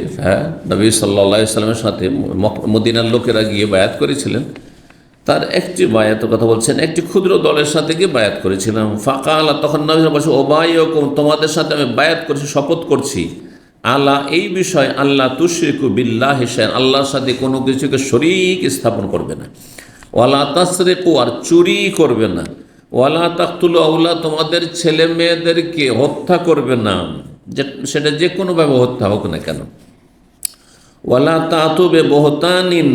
নবী সাল্লাল্লাহু আলাইহি ওয়াসাল্লামের সাথে মদিনার লোকেরা গিয়ে বায়াত করেছিলেন, তার একটি বায়াতের কথা বলছেন, একটি ক্ষুদ্র দলের সাথে গিয়ে বায়াত করেছিলাম। ফাকালা, তখন নবী বলছে, ওবাইয়ুকুম, তোমাদের সাথে আমি বায়াত করছি, শপথ করছি, আল্লাহ এই বিষয়, আল্লাহ তুশরিকু বিল্লাহি শাইআন, আল্লাহর সাথে কোনো কিছুকে শরীক স্থাপন করবে না, ওয়ালা তাসরিকু, আর চুরি করবে না, ওয়ালা তাকতুলু আওলা, তোমাদের ছেলে মেয়েদেরকে হত্যা করবে না, সেটা যে কোনোভাবে হত্যা হোক না কেন, ওয়ালা তাতু বিবহতানিন,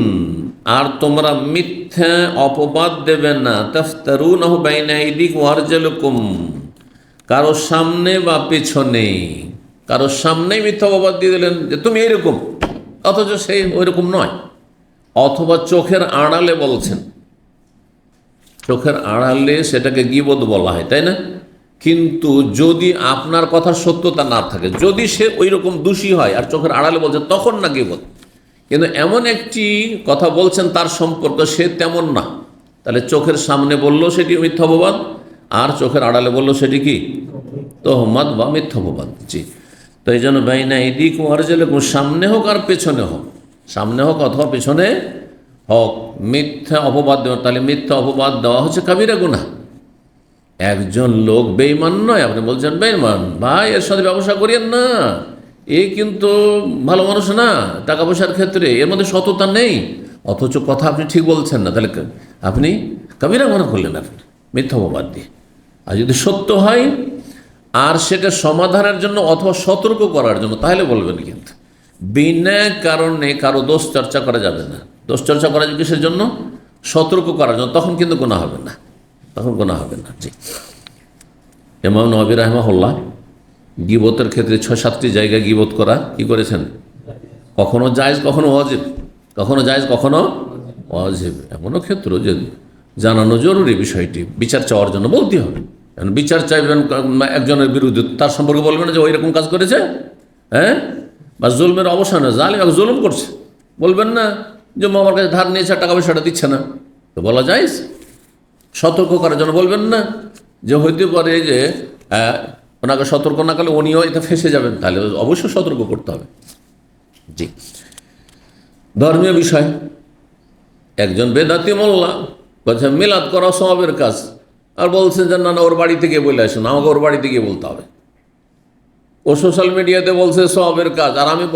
আর তোমরা মিথ্যা অপবাদ দেবে না, তাফতারুনাহু বাইনা আইদিকুম ওয়া আরজুলিকুম, কারো সামনে বা পেছনে, কারো সামনেই মিথ্যা অপবাদ দিয়ে দিলেন যে তুমি এইরকম, অথচ সেই ওইরকম নয়। অথবা চোখের আড়ালে বলছেন, চোখের আড়ালে সেটাকে গীবত বলা হয়, তাই না? কিন্তু যদি আপনার কথা সত্যতা না থাকে, যদি সে ওই রকম দোষী হয় আর চোখের আড়ালে বলছে, তখন না গীবত। কিন্তু এমন একটি কথা বলছেন তার সম্পর্ক সে তেমন না, তাহলে চোখের সামনে বললো সেটি মিথ্যা অপবাদ, আর চোখের আড়ালে বললো সেটি কি তোহমত বা মিথ্যা অপবাদ। জি, তো এই জন্য বাইনা আইদিকুম ওয়া আরজুলিকুম, সামনে হোক আর পেছনে হোক, সামনে হোক অথবা পেছনে হোক, মিথ্যা অপবাদ দেওয়া, তাহলে মিথ্যা অপবাদ দেওয়া হচ্ছে কাবিরা গুনাহ। একজন লোক বেঈমান নয়, আপনি বলছেন বেঈমান, ভাই এর সাথে ব্যবসা করিয়েন না, এ কিন্তু ভালো মানুষ না, টাকা পয়সার ক্ষেত্রে এর মধ্যে সততা নেই, অথচ কথা আপনি ঠিক বলছেন না, তাহলে আপনি কাবিরা গুনাহ করলেন আপনি মিথ্যা অপবাদ দিয়ে। আর যদি সত্য হয় আর সেটা সমাধানের জন্য অথবা সতর্ক করার জন্য, তাহলে বলবেন। কিন্তু বিনা কারণে কারো দোষ চর্চা করা যাবে না। দোষ চর্চা করা যাবে কিসের জন্য? সতর্ক করার জন্য, তখন কিন্তু গুনাহ হবে না, তখন গুনাহ হবে না। জি, ইমাম নবী রাহিমাহুল্লাহ গীবতের ক্ষেত্রে ৬-৭টি জায়গায় গীবত করা কি করেছেন? কখনো জায়েজ, কখনো ওয়াজিব, কখনো জায়েজ, কখনো ওয়াজিব। এমনও ক্ষেত্র যে জানানো জরুরি বিষয়টি, বিচার চাওয়ার জন্য বলতে হবে। কারণ বিচার চাইবেন একজনের বিরুদ্ধে, তার সম্পর্কে বলবেন যে ওই রকম কাজ করেছে, হ্যাঁ, বা জুলমের অবসানে জালিম এক জুলুম করছে, বলবেন না যে আমার কাছে ধার নিয়েছে, টাকা পয়সাটা দিচ্ছে না, তো বলা যায়। সতর্ক করার জন্য বলবেন না যে হইতে পারে যে ওনাকে সতর্ক না করলে উনিও এটা ফেঁসে যাবেন, তাহলে অবশ্যই সতর্ক করতে হবে। জি, ধর্মীয় বিষয়, একজন বেদাতি মোল্লা বলছে মিলাদ করা সওয়াবের কাজ, আর বলছে যে না না ওর বাড়ি থেকে বলে আসুন, আমাকে ওর বাড়ি থেকে বলতে হবে। ও সোশ্যাল মিডিয়াতে বলছে সওয়াবের কাজ, আর আমি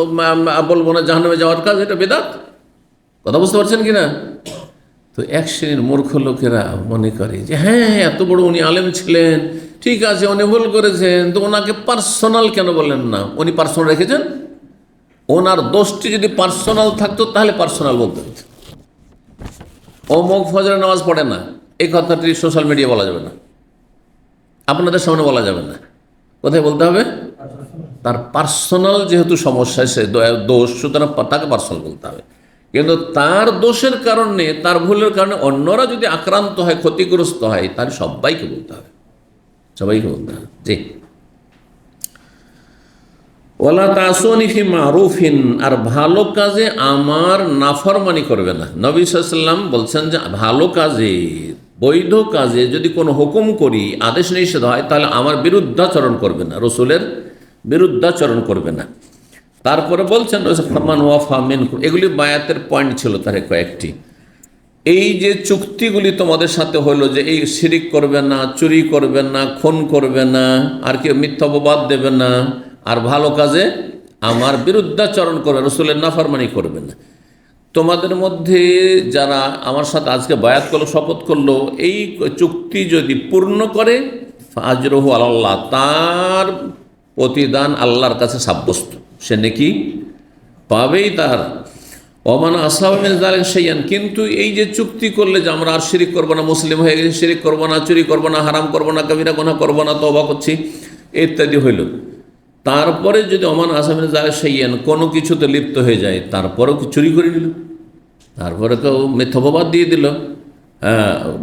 বলবো না জাহান্নামে যাওয়ার কাজ, এটা বেদাত। কথা বুঝতে পারছেন কিনা? তো এক শ্রেণীর মূর্খ লোকেরা মনে করে যে হ্যাঁ এত বড় উনি আলেম ছিলেন, ঠিক আছে উনি ভুল করেছেন, তো ওনাকে পার্সোনাল কেন বললেন না? উনি পার্সোনাল রেখেছেন, ওনার দোষটি যদি পার্সোনাল থাকতো তাহলে পার্সোনাল বলতে হতো। অমুক ফজরের নামাজ পড়ে না, এই কথাটি সোশ্যাল মিডিয়া বলা যাবে না, আপনাদের সামনে বলা যাবে না। কোথায় বলতে হবে? তার পার্সোনাল যেহেতু সমস্যা, সে দোষ, সুতরাং তাকে পার্সোনাল বলতে হবে। কিন্তু তার দোষের কারণে, তার ভুলের কারণে অন্যরা যদি আক্রান্ত হয়, ক্ষতিগ্রস্ত হয়, তাহলে সবাইকে বলতে হবে, সবাইকে বলতে হবে। জি, ওয়ালা তাসুনি ফি মারুফিন, আর ভালো কাজে আমার নাফরমানি করবে না। নবী সাল্লাল্লাহু আলাইহি ওয়াসাল্লাম বলছেন যে ভালো কাজে, বৈধ কাজে যদি কোনো হুকুম করি, আদেশ নিষেধ হয়, তাহলে আমার বিরুদ্ধাচরণ করবে না, রসুলের বিরুদ্ধাচরণ করবে না। তারপরে বলছেন ফামান ওয়াফা মিনকুম, এগুলি বায়াতের পয়েন্ট ছিল তার কয়েকটি। এই যে চুক্তিগুলি তোমাদের সাথে হলো যে এই শিরিক করবে না, চুরি করবে না, খুন করবে না, আর কেউ মিথ্যা অপবাদ দেবে না, আর ভালো কাজে আমার বিরুদ্ধাচরণ করবে, রসুলের নাফরমানি করবে না। তোমাদের মধ্যে যারা আমার সাথে আজকে বায়াত করলো, শপথ করলো, এই চুক্তি যদি পূর্ণ করে আজরুহু আলাল্লাহ, তার প্রতিদান আল্লাহর কাছে সাব্যস্ত, সে নেকি পাবেই তার। ওমান আসহাবিন যালিক শাইআন, কিন্তু এই যে চুক্তি করলে যে আমরা আর শিরিক করবো না, মুসলিম হয়ে গেছি, শিরিক করবো না, চুরি করবো না, হারাম করবো না, কবিরা গুনাহ করবো না, তওবা করছি ইত্যাদি হইল, তারপরে যদি ওমান আসহাবিন যালিক শাইআন কোনো কিছুতে লিপ্ত হয়ে যায়, তারপরেও চুরি করে নিল, তারপরে কেউ মিথ্যা অপবাদ দিয়ে দিল,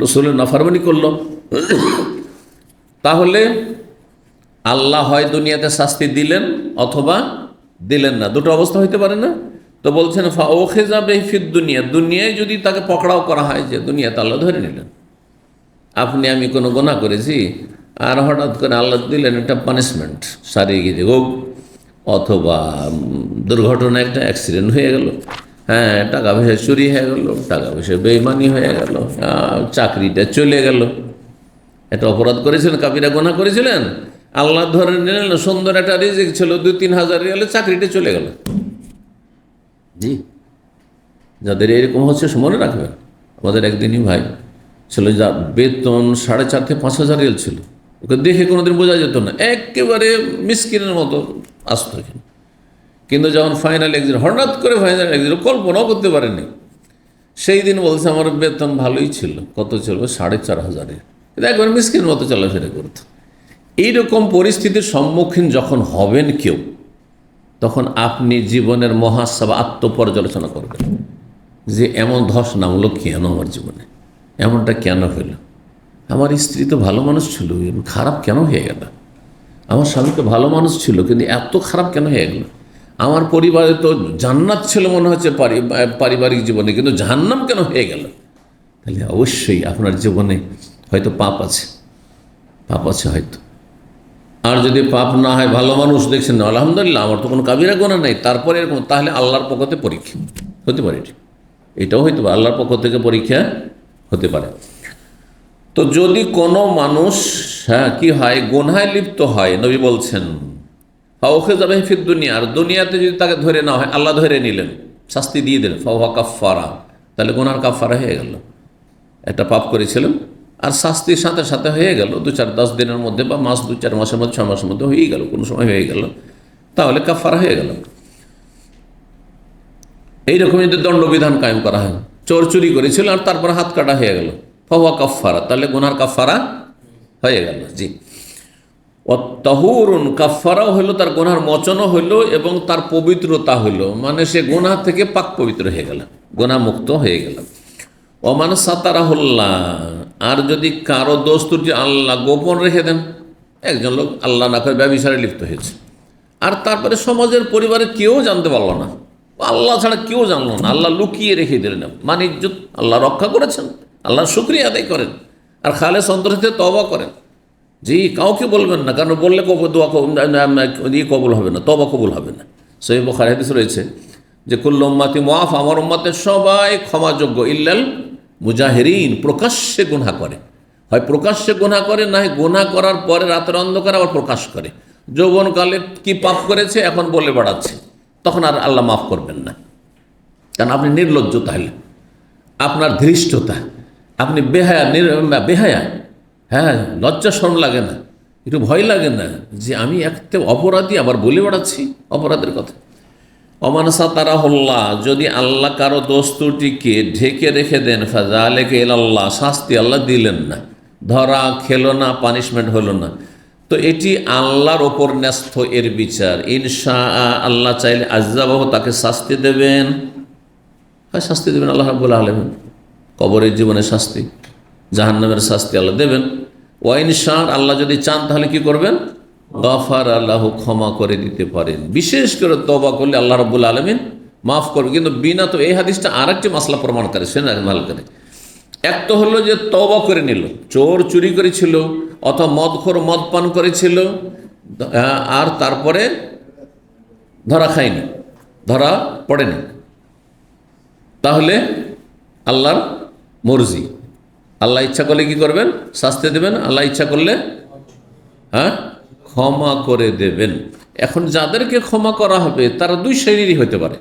রসুলের নাফরমানি করলো, তাহলে আল্লাহ হয় দুনিয়াতে শাস্তি দিলেন অথবা দিলেন না, দুটো অবস্থা হইতে পারে না? তো বলছেন ফাওখিযা বিহি ফিদ দুনিয়া, দুনিয়ায় যদি তাকে পকড়াও করা হয়, যে দুনিয়াতে আল্লাহ ধরে নিলেন, আপনি আমি কোনো গুনাহ করেছি আর হঠাৎ করে আল্লাহ দিলেন একটা পানিশমেন্ট, শারীরিক হোক অথবা দুর্ঘটনা, একটা অ্যাক্সিডেন্ট হয়ে গেল, হ্যাঁ, টাকা পয়সা চুরি হয়ে গেল, টাকা পয়সা বেইমানি হয়ে গেল, চাকরিটা চলে গেল, একটা অপরাধ করেছিলেন, কাবিরা গুনাহ করেছিলেন, আল্লাহ ধরে নিলেন, সুন্দর একটা রিজিক ছিল, 2-3 হাজার রিয়ালে চাকরিটা চলে গেল। জি, যাদের এরকম হচ্ছে মনে রাখবেন, আমাদের একদিনই ভাই ছিল, যা বেতন 4.5 থেকে 5 হাজার রিয়াল ছিল, ওকে দেখে কোনোদিন বোঝা যেত না, একেবারে মিসকিনের মতো আসতো, কিন্তু যখন ফাইনাল এক্সাম, হঠাৎ করে ফাইনাল এক্সাম কল্পনাও করতে পারেনি, সেই দিন বলছে আমার বেতন ভালোই ছিল, কত ছিল, 4,500। কিন্তু একবার মিসকিন মতো চলাফেরা করতো। এইরকম পরিস্থিতির সম্মুখীন যখন হবেন কেউ, তখন আপনি জীবনের মহাসাবা আত্মপর্যালোচনা করবেন যে এমন ধস নামলো কেন আমার জীবনে, এমনটা কেন হইল, আমার স্ত্রী তো ভালো মানুষ ছিল, খারাপ কেন হয়ে গেল, আমার স্বামী তো ভালো মানুষ ছিল কিন্তু এত খারাপ কেন হয়ে গেল, আমার পরিবারে তো জান্নাত ছিল মনে হচ্ছে পারিবারিক জীবনে, কিন্তু জাহান্নাম কেন হয়ে গেল। তাহলে অবশ্যই আপনার জীবনে হয়তো পাপ আছে, পাপ আছে হয়তো। আর যদি পাপ না হয়, ভালো মানুষ দেখছেন না, আলহামদুলিল্লাহ আমার তো কোনো কাবিরা গোনা নেই, তারপরে এরকম, তাহলে আল্লাহর পক্ষ থেকে পরীক্ষা হতে পারে, এটাও হইতে পারে, আল্লাহর পক্ষ থেকে পরীক্ষা হতে পারে। তো যদি কোনো মানুষ কি হয়, গুনহায় লিপ্ত হয়, নবী বলছেন ফাওখে যাবে ফির দুনিয়া, আর দুনিয়াতে যদি তাকে ধরে না হয়, আল্লাহ ধরে নিলেন, শাস্তি দিয়ে দিলেন, ফাওহা কাফারা, তাহলে গুনার কাফারা হয়ে গেল। একটা পাপ করেছিলেন আর শাস্তির সাথে সাথে হয়ে গেল, 2-4-10 দিনের মধ্যে বা মাস 2-4 মাসের মধ্যে, 6 মাসের মধ্যে হয়ে গেল, কোনো সময় হয়ে গেল, তাহলে কাফারা হয়ে গেল। এইরকম যদি দণ্ডবিধান কায়েম করা হয়, চোর চুরি করেছিল আর তারপর হাত কাটা হয়ে গেল, ফাওয়া কাফারা, তাহলে গুনার কাফারা হয়ে গেল। জি, অত্তাহুরুন, কাফারাও হইল, তার গুনার মোচনও হইল এবং তার পবিত্রতা হইল, মানে সে গুনাহ থেকে পাক পবিত্র হয়ে গেল, গুনাহ মুক্ত হয়ে গেল। ওমান সাতারাহুল্লাহ, আর যদি কারো দোষ ত্রুটি আল্লাহ গোপন রেখে দেন, একজন লোক আল্লাহ না করে ব্যভিচারে লিপ্ত হয়েছে, আর তারপরে সমাজের পরিবারে কেউ জানতে পারলো না, আল্লাহ ছাড়া কেউ জানলো না, আল্লাহ লুকিয়ে রেখে দিলেন, মানে ইজ্জত আল্লাহ রক্ষা করেছেন, আল্লাহর শুকরিয়া আদায় করেন, আর খালে সন্তোষে তওবা করেন। জি, কাউকে বলবেন না, কারণ বললে দোয়া কবুল হবে না, তওবা কবুল হবে না। সহিহ বুখারী হাদিস রয়েছে যে কুল্লু উম্মতি মুআফ, আমার উম্মতের সবাই ক্ষমাযোগ্য, ইল্লাল মুজাহিরিন, প্রকাশ্যে গুনাহ করে, হয় প্রকাশ্যে গুনাহ করে, না হয় গুনাহ করার পরে রাতের অন্ধকারে আবার প্রকাশ করে, যৌবনকালে কি পাপ করেছে এখন বলে বেড়াচ্ছে, তখন আর আল্লাহ মাফ করবেন না, কারণ আপনি নির্লজ্জ, তাহলে আপনার ধৃষ্টতা, আপনি বেহায়া, হ্যাঁ, লজ্জা শরম লাগে না, একটু ভয় লাগে না যে আমি একটা অপরাধী, আবার বলে বেড়াচ্ছি অপরাধের কথা। ওমান সাতারাহুল্লাহ, যদি আল্লাহ কারো দোষ ত্রুটিকে ঢেকে রেখে দেন, ফাযালিকা ইলাল্লাহ, শাস্তি আল্লাহ দিলেন না, ধরা খেলো না, পানিশমেন্ট হলো না, তো এটি আল্লাহর ওপর ন্যস্ত এর বিচার। ইনশা আল্লাহ চাইলে আযাবাহু, তাকে শাস্তি দেবেন, হয় শাস্তি দেবেন আল্লাহ রাব্বুল আলামিন, কবরের জীবনে শাস্তি, জাহান্নামের শাস্তি আল্লাহ দেবেন। ওয়াইন শাহ, আল্লাহ যদি চান তাহলে কি করবেন, গাফার আল্লাহ, ক্ষমা করে দিতে পারেন, বিশেষ করে তওবা করলে আল্লাহ রাব্বুল আলামিন মাফ করবে। কিন্তু বিনা, তো এই হাদিসটা আরেকটি মাসলা প্রমাণ করে, শুনে ভালো করে। এক তো হলো যে তওবা করে নিল, চোর চুরি করেছিল অথবা মদখোর মদ পান করেছিল, আর তারপরে ধরা খায়নি, ধরা পড়েনি, তাহলে আল্লাহর মর্জি, আল্লাহ ইচ্ছা করলে কি করবেন, শাস্তি দেবেন, আল্লাহ ইচ্ছা করলে ক্ষমা করে দেবেন। এখন যাদেরকে ক্ষমা করা হবে তারা দুই শ্রেণীরই হতে পারে।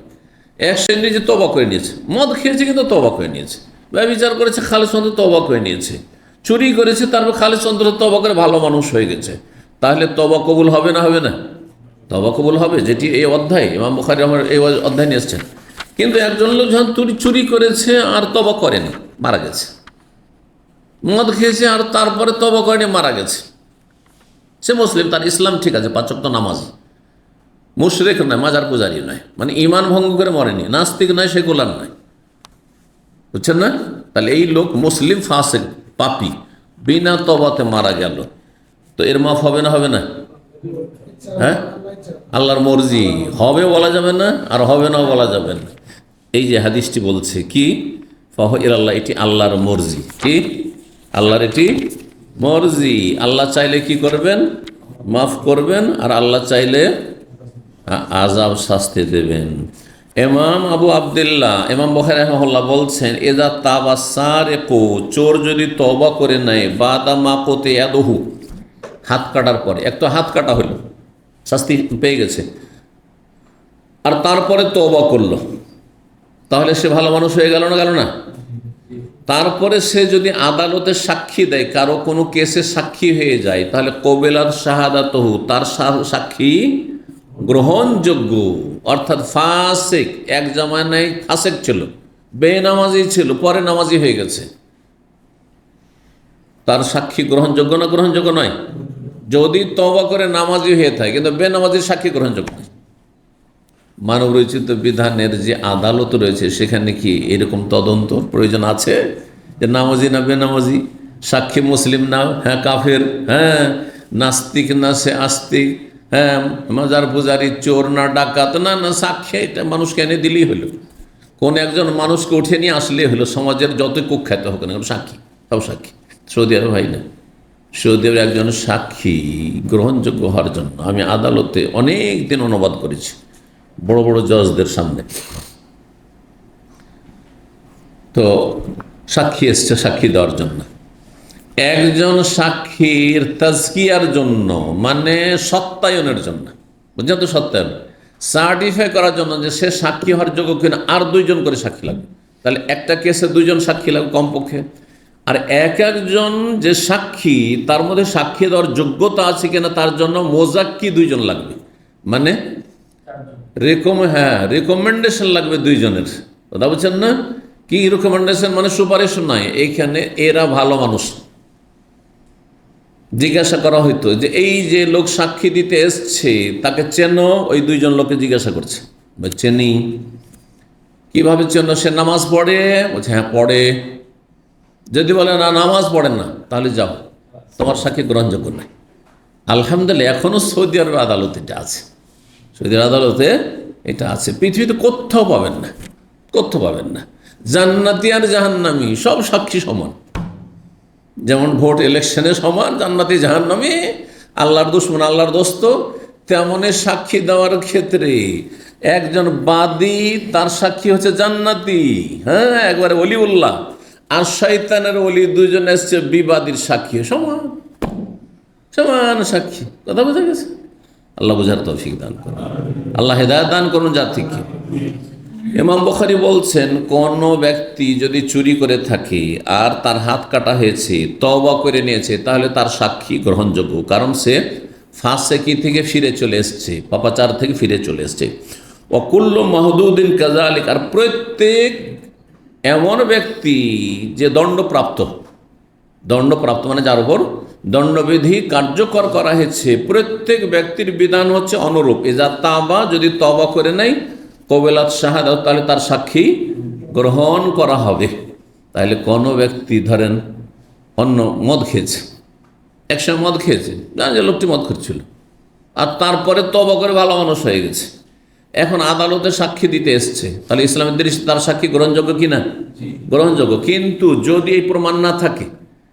এক শ্রেণী যে তওবা করে নিয়েছে, মদ খেয়েছে কিন্তু তওবা করে নিয়েছে, ব্যভিচার করেছে খালেস অন্তরে তওবা করে নিয়েছে, চুরি করেছে তারপর খালেস অন্তরে তওবা করে ভালো মানুষ হয়ে গেছে, তাহলে তওবা কবুল হবে না হবে না? তওবা কবুল হবে, যেটি এই অধ্যায় ইমাম বুখারী আমার এই অধ্যায় নিয়ে এসছেন। কিন্তু একজন লোক যখন চুরি করেছে আর তওবা করেনি, মারা গেছে, মদ খেয়েছে আর তারপরে তওবা করেনি, মারা গেছে, সে মুসলিম, তার ইসলাম ঠিক আছে, 5 ওয়াক্ত নামাজ, মুশরিক নয়, মাজার পূজারি নয়, মানে ইমান ভঙ্গ করে মরেনি, নাস্তিক নয়, সেকুলার নয়, বুঝছেন না? তাহলে এই লোক মুসলিম, ফাসিক, পাপী, বিনা তওবাতে মারা গেল, তো এর মাফ হবে না হবে না? হ্যাঁ, আল্লাহর মর্জি, হবে বলা যাবে না আর হবে না বলা যাবে না। এই যে হাদিসটি বলছে কি, ফাহ ইলাল্লাহ, এটি আল্লাহর মর্জি, কি আল্লাহর এটি মর্জি, আল্লাহ চাইলে কি করবেন, মাফ করবেন, আর আল্লাহ চাইলে আযাব শাস্তি দেবেন। ইমাম আবু আবদুল্লাহ ইমাম বুখারী রাহিমাহুল্লাহ বলছেন, এযা তাবা সারিকু, চোর যদি তওবা করে নেয়, বাদা মা কুতি ইয়াদুহু, হাত কাটার পরে, এক তো হাত কাটা হলো, শাস্তি পেয়ে গেছে, আর তারপরে তওবা করলো, তাহলে সে ভালো মানুষ হয়ে গেল না, গেল না? তারপরে সে যদি আদালতে সাক্ষী দেয়, কারো কোনো কেসে সাক্ষী হয়ে যায়, তাহলে কবিলাত শাহাদাতহু, তার সাক্ষী গ্রহণযোগ্য। অর্থাৎ ফাসিক, এক জামানায় ফাসিক ছিল, বেনামাজি ছিল, পরে নামাজি হয়ে গেছে, তার সাক্ষী গ্রহণযোগ্য না গ্রহণযোগ্য নয়? যদি তওবা করে নামাজি হয়ে থাকে কিন্তু বেনামাজির সাক্ষী গ্রহণযোগ্য নয়। মানব রচিত বিধানের যে আদালত রয়েছে সেখানে কি এরকম তদন্ত প্রয়োজন আছে যে নামাজি না বেনামাজি, সাক্ষী মুসলিম না হ্যাঁ কাফের, হ্যাঁ নাস্তিক না সে আস্তিক, হ্যাঁ মাজার পূজারি চোর না ডাকাত, না না সাক্ষী এটা মানুষকে এনে দিলেই হলো, কোন একজন মানুষকে উঠে নিয়ে আসলেই হলো, সমাজের যতই কুখ্যাত হোক না সাক্ষী, সব সাক্ষী। সৌদি আরব হয় না, সৌদি আরবের একজন সাক্ষী গ্রহণযোগ্য হওয়ার জন্য আমি আদালতে অনেক দিন অনুবাদ করেছি বড় বড় জজদের সামনে। তো সাক্ষী এসছে সাক্ষী দেওয়ার জন্য, একজন সাক্ষীর তাজকিয়ার জন্য মানে সত্যায়নের জন্য, বুঝলেন তো, সত্যায়ন সার্টিফাই করার জন্য যে সে সাক্ষী হওয়ার যোগ্য কিনা আর দুইজন করে সাক্ষী লাগবে। তাহলে একটা কেসে দুইজন সাক্ষী লাগবে কমপক্ষে। আর এক একজন যে সাক্ষী তার মধ্যে সাক্ষী দেওয়ার যোগ্যতা আছে কিনা তার জন্য মোজাক্কি দুইজন লাগবে, মানে রেকমেন্ডেশন লাগবে দুইজনের, কথা বলছেন না? কি রেকমেন্ডেশন মানে সুপারিশ নয়, এইখানে এরা ভালো মানুষ। জিজ্ঞাসা করা হইতো যে এই যে লোক সাক্ষী দিতে এসছে তাকে চেনো? ওই দুইজন লোককে জিজ্ঞাসা করছে, চেনি। কিভাবে চেনো? সে নামাজ পড়ে? বলছে হ্যাঁ পড়ে। যদি বলে না নামাজ পড়েন না, তাহলে যাও, তোমার সাক্ষী গ্রহণযোগ্য নয়। আলহামদুলিল্লাহ এখনো সৌদি আরবের আদালতে এটা আছে, সৌদি আদালতে এটা আছে। পৃথিবীতে কোথাও পাবেন না, কোথাও পাবেন না। জান্নাতি আর জাহান্নামী সব সাক্ষী সমান, যেমন ভোট ইলেকশনে সমান, জান্নাতি জাহান্নামী, আল্লাহর দুশমন আল্লাহর দোস্ত, তেমনই সাক্ষী দেওয়ার ক্ষেত্রে একজন বাদী তার সাক্ষী হচ্ছে জান্নাতি, হ্যাঁ একবারে ওলিউল্লাহ, আর শয়তানের ওলি দুজন এসছে বিবাদীর সাক্ষী, সমান সমান সাক্ষী। কথা বোঝা গেছে? আল্লাহ বোঝার তৌফিক দান করুন, আল্লাহ হেদায়েত দান করুন জাতিকে। ইমাম বুখারী বলছেন কোন ব্যক্তি যদি চুরি করে থাকে আর তার হাত কাটা হয়েছে, তওবা করে নিয়েছে, তাহলে তার সাক্ষী গ্রহণযোগ্য, কারণ সে ফাসেকি থেকে ফিরে চলে এসছে, পাপাচার থেকে ফিরে চলে এসছে। ওয়াকুল্লু মাহদুদিন কাযালিক, আর প্রত্যেক এমন ব্যক্তি যে দণ্ডপ্রাপ্ত মানে যার উপর দণ্ডবিধি কার্যকর করা হয়েছে, প্রত্যেক ব্যক্তির বিধান হচ্ছে অনুরূপ। ইজা তাবা, যদি তওবা করে নেয়, কবিলাত শাহাদাত, তাহলে তার সাক্ষী গ্রহণ করা হবে। তাহলে কোনো ব্যক্তি ধরেন অন্য মদ খেয়েছে, একসময় মদ খেয়েছে, জানেন যে লোকটি মদ খাচ্ছিল, আর তারপরে তওবা করে ভালো মানুষ হয়ে গেছে, এখন আদালতে সাক্ষী দিতে এসছে, তাহলে ইসলামের দৃষ্টিতে তার সাক্ষী গ্রহণযোগ্য কিনা? গ্রহণযোগ্য। কিন্তু যদি এই প্রমাণ না থাকে,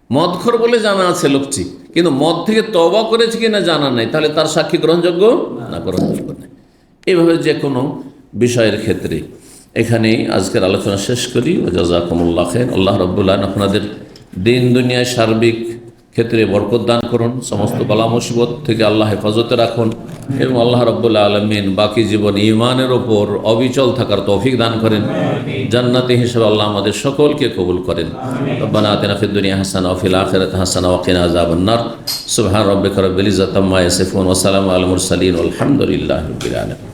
মদখোর বলে জানা আছে লোকটি, কিন্তু মদ থেকে তওবা করেছে কিনা জানা নাই, তাহলে তার সাক্ষী গ্রহণযোগ্য না? গ্রহণযোগ্য নেই। এইভাবে যে কোনো বিষয়ের ক্ষেত্রে এখানেই আজকের আলোচনা শেষ করি। জাযাকুমুল্লাহ খাইর। আল্লাহ রাব্বুল আলামিন আপনাদের দিন দুনিয়ায় সার্বিক ক্ষেত্রে বরকত দান করুন, সমস্ত বালা মুসিবত থেকে আল্লাহ হেফাজতে রাখুন, এবং আল্লাহ রাব্বুল আলামিন বাকি জীবন ঈমানের ওপর অবিচল থাকার তৌফিক দান করেন। জান্নাতি হিসেবে আল্লাহ আমাদের সকলকে কবুল করেন। রব্বানা আতিনা ফিদ দুনিয়া হাসানাহ ওয়া ফিল আখিরাতি হাসানাহ ওয়া কিনা আযাবান নার। সুবহান রাব্বিকা রাব্বিল ইজ্জাতি আম্মা ইয়াসিফুন ওয়া সালামুন আলাল মুরসালিন ওয়াল হামদুলিল্লাহি রাব্বিল আলামিন।